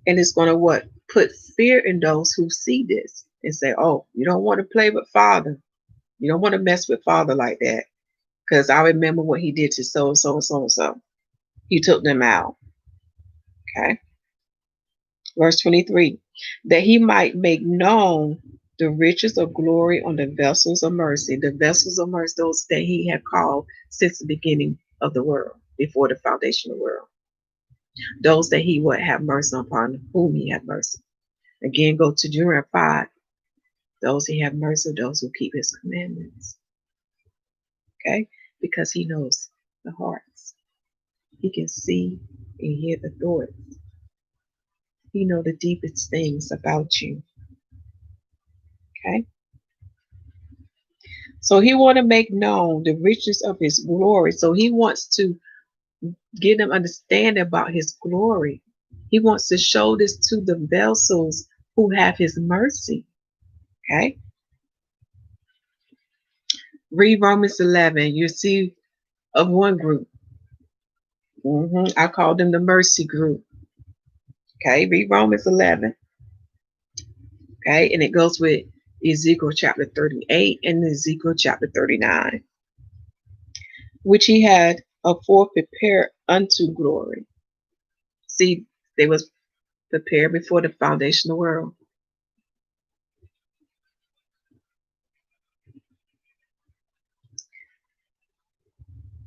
And it's going to what? Put fear in those who see this and say, oh, you don't want to play with Father. You don't want to mess with Father like that. Because I remember what he did to so and so and so and so. He took them out. Okay. Verse 23. That he might make known the riches of glory on the vessels of mercy. The vessels of mercy, those that he had called since the beginning of the world, before the foundation of the world. Those that he would have mercy upon, whom he had mercy. Again, go to Deuteronomy 5. Those he have mercy, those who keep his commandments. Okay? Because he knows the hearts. He can see and hear the thoughts. He knows the deepest things about you. Okay? So he want to make known the riches of his glory. So he wants to give them understanding about his glory. He wants to show this to the vessels who have his mercy. Okay? Read Romans 11. You see of one group. I call them the mercy group. Okay? Read Romans 11. Okay? And it goes with Ezekiel chapter 38 and Ezekiel chapter 39. Which he had afore prepared unto glory. See, they was prepared before the foundation of the world.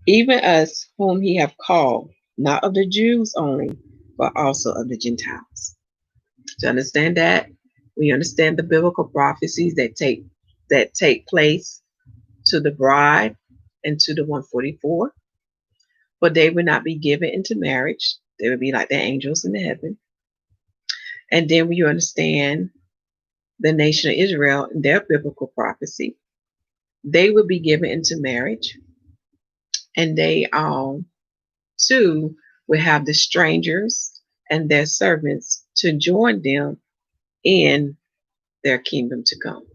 Even us whom he have called, not of the Jews only, but also of the Gentiles. To understand that, we understand the biblical prophecies that take place to the bride and to the 144. But they would not be given into marriage. They would be like the angels in the heaven. And then we understand the nation of Israel and their biblical prophecy. They would be given into marriage. And they too would have the strangers and their servants to join them in their kingdom to come.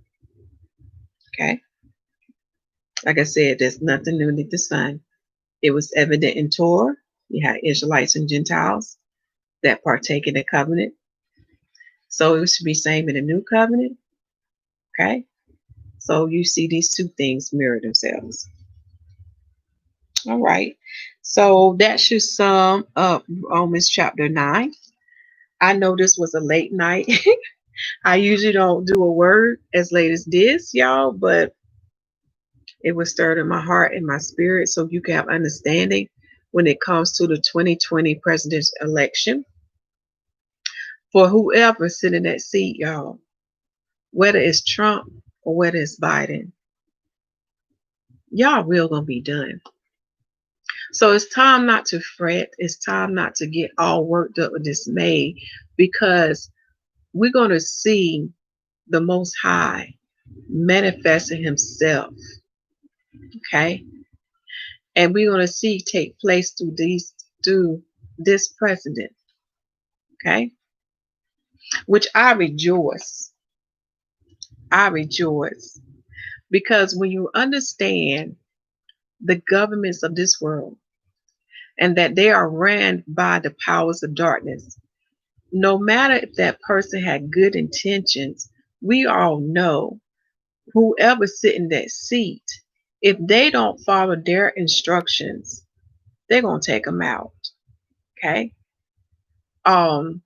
Okay? Like I said, there's nothing new under the sun. It was evident in Torah. You had Israelites and Gentiles that partake in the covenant. So it should be same in the new covenant. Okay? So you see these two things mirror themselves. All right. So that should sum up Romans chapter 9. I know this was a late night. I usually don't do a word as late as this, y'all, but it was stirred in my heart and my spirit so you can have understanding when it comes to the 2020 presidential election. For whoever sitting in that seat, y'all, whether it's Trump or whether it's Biden, y'all will gonna be done. So it's time not to fret. It's time not to get all worked up or dismayed, because we're going to see the Most High manifesting himself. Okay? And we're going to see take place through this president. Okay? Which I rejoice. I rejoice. Because when you understand the governments of this world and that they are ran by the powers of darkness, no matter if that person had good intentions, we all know whoever's sitting in that seat, if they don't follow their instructions, they're gonna take them out. Okay. Um,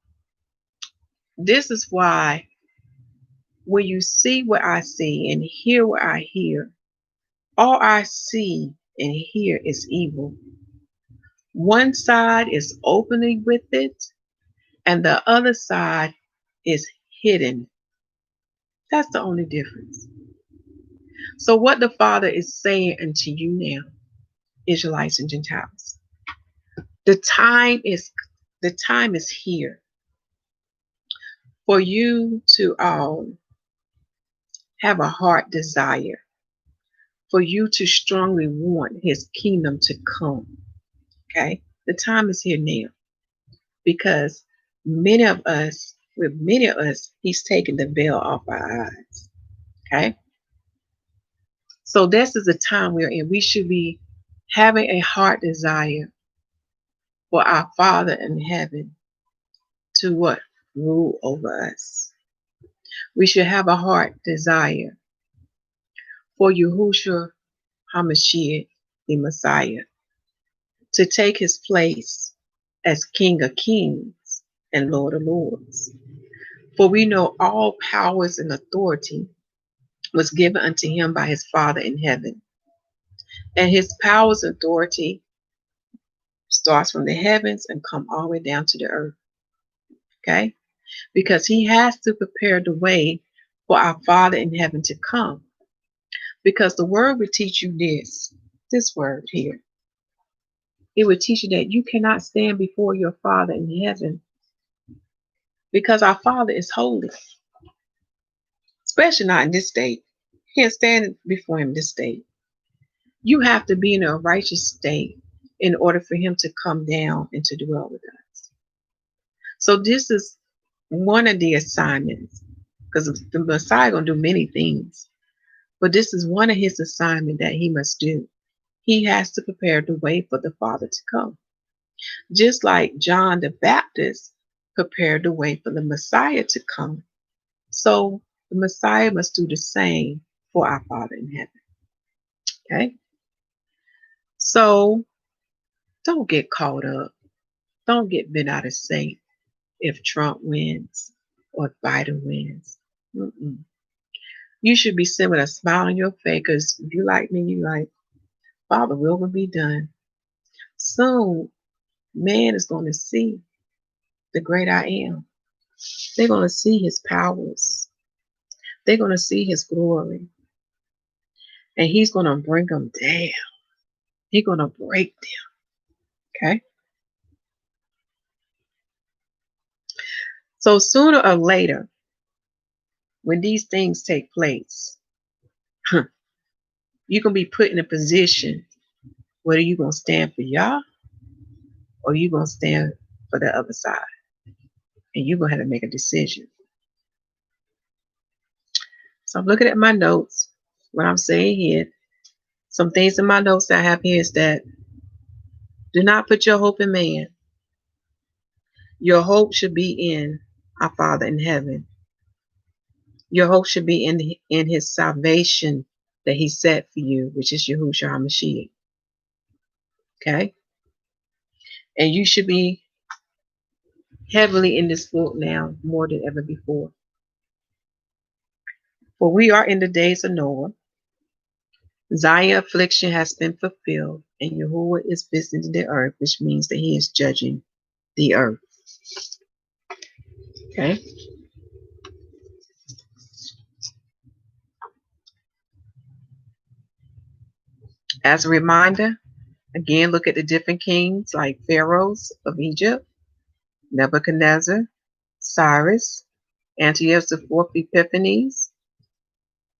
this is why when you see what I see and hear what I hear, all I see and hear is evil. One side is openly with it, and the other side is hidden. That's the only difference. So, what the Father is saying unto you now, Israelites and Gentiles, the time is here for you to have a heart desire, for you to strongly want His kingdom to come. Okay, the time is here now because with many of us, He's taken the veil off our eyes. Okay, so this is the time we're in. We should be having a heart desire for our Father in heaven to what? Rule over us. We should have a heart desire for Yahusha'The the Messiah, to take his place as King of Kings and Lord of Lords. For we know all powers and authority was given unto him by his Father in heaven. And his powers and authority starts from the heavens and come all the way down to the earth. Okay? Because he has to prepare the way for our Father in heaven to come. Because the word will teach you this word here. It will teach you that you cannot stand before your Father in heaven because our Father is holy, especially not in this state. You can't stand before him this state. You have to be in a righteous state in order for him to come down and to dwell with us. So this is one of the assignments, because the Messiah going to do many things, but this is one of his assignments that he must do. He has to prepare the way for the Father to come. Just like John the Baptist prepared the way for the Messiah to come. So the Messiah must do the same for our Father in heaven. Okay? So don't get caught up. Don't get bent out of shape if Trump wins or if Biden wins. Mm-mm. You should be sitting with a smile on your face because if you like me, you like, Father, will be done. Soon, man is going to see the great I am. They're going to see his powers. They're going to see his glory. And he's going to bring them down. He's going to break them. Okay? So sooner or later, when these things take place, you're going to be put in a position whether you're going to stand for Yah or you're going to stand for the other side. And you're going to have to make a decision. So I'm looking at my notes, what I'm saying here. Some things in my notes that I have here is that do not put your hope in man. Your hope should be in our Father in heaven. Your hope should be in his salvation that he set for you, which is Yahusha'The Messiah. Okay? And you should be heavily in this book now more than ever before. For we are in the days of Noah. Zion affliction has been fulfilled, and Yahuwah is visiting the earth, which means that he is judging the earth. Okay? As a reminder, again, look at the different kings like Pharaohs of Egypt, Nebuchadnezzar, Cyrus, Antiochus the Fourth Epiphanes,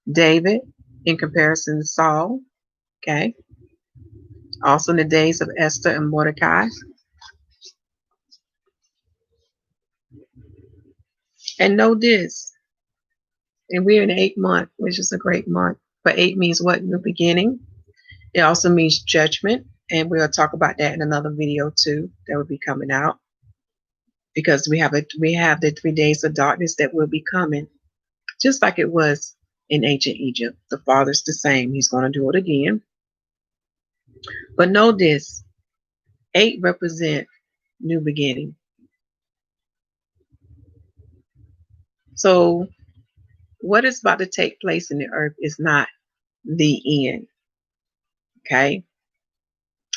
David in comparison to Saul. Okay. Also in the days of Esther and Mordecai. And know this, and we're in the 8th month, which is a great month. But 8 means what? New beginning. It also means judgment. And we'll talk about that in another video too that will be coming out. Because we have the 3 days of darkness that will be coming. Just like it was in ancient Egypt. The Father's the same. He's going to do it again. But know this, 8 represent new beginning. So what is about to take place in the earth is not the end. Okay?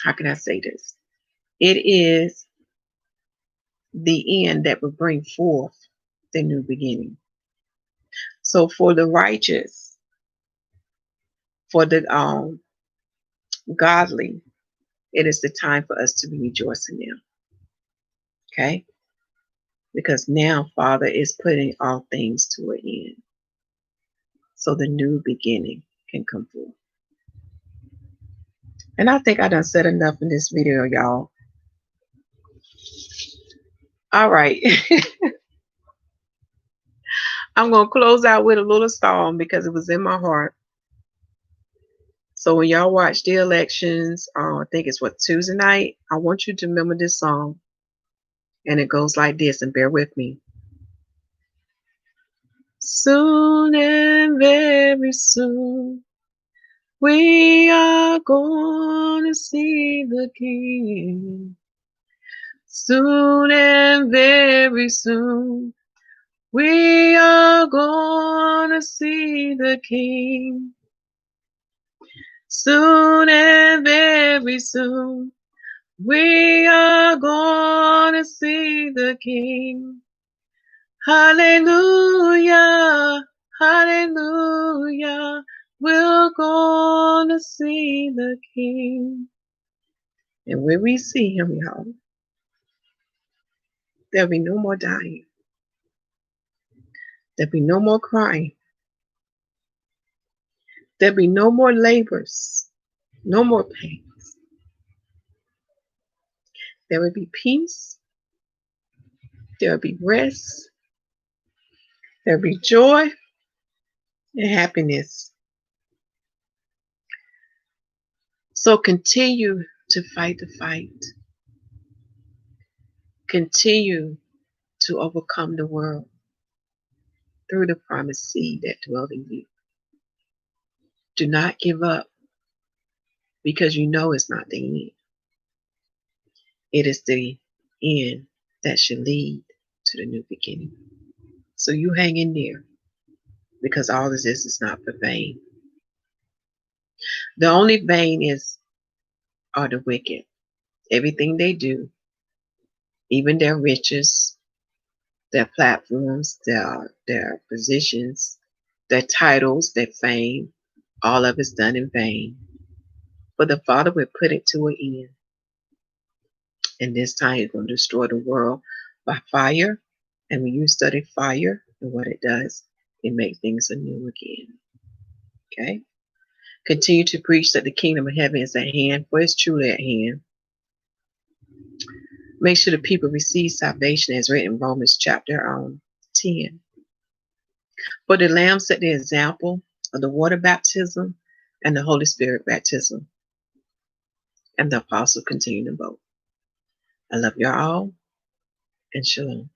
How can I say this? It is the end that will bring forth the new beginning. So for the righteous, for the godly, it is the time for us to be rejoicing now. Okay? Because now Father is putting all things to an end. So the new beginning can come forth. And I think I done said enough in this video, y'all. All right. I'm going to close out with a little song because it was in my heart. So when y'all watch the elections, I think it's Tuesday night, I want you to remember this song. And it goes like this, and bear with me. Soon and very soon, we are going to see the King. Soon and very soon, we are going to see the King. Soon and very soon, we are going to see the King. Hallelujah, hallelujah, we're going to see the King. And when we see him, y'all, there'll be no more dying. There'll be no more crying. There'll be no more labors, no more pains. There will be peace. There will be rest. There will be joy and happiness. So continue to fight the fight. Continue to overcome the world through the promised seed that dwells in you. Do not give up, because you know it's not the end. It is the end that should lead to the new beginning. So you hang in there, because all of this is not for vain. The only vain are the wicked. Everything they do, even their riches, their platforms, their positions, their titles, their fame, all of it's done in vain. But the Father will put it to an end. And this time He's going to destroy the world by fire. And when you study fire and what it does, it makes things anew again. Okay? Continue to preach that the kingdom of heaven is at hand, for it's truly at hand. Make sure the people receive salvation as written in Romans chapter 10. For the Lamb set the example of the water baptism and the Holy Spirit baptism. And the apostle continued in both. I love you all, and shalom.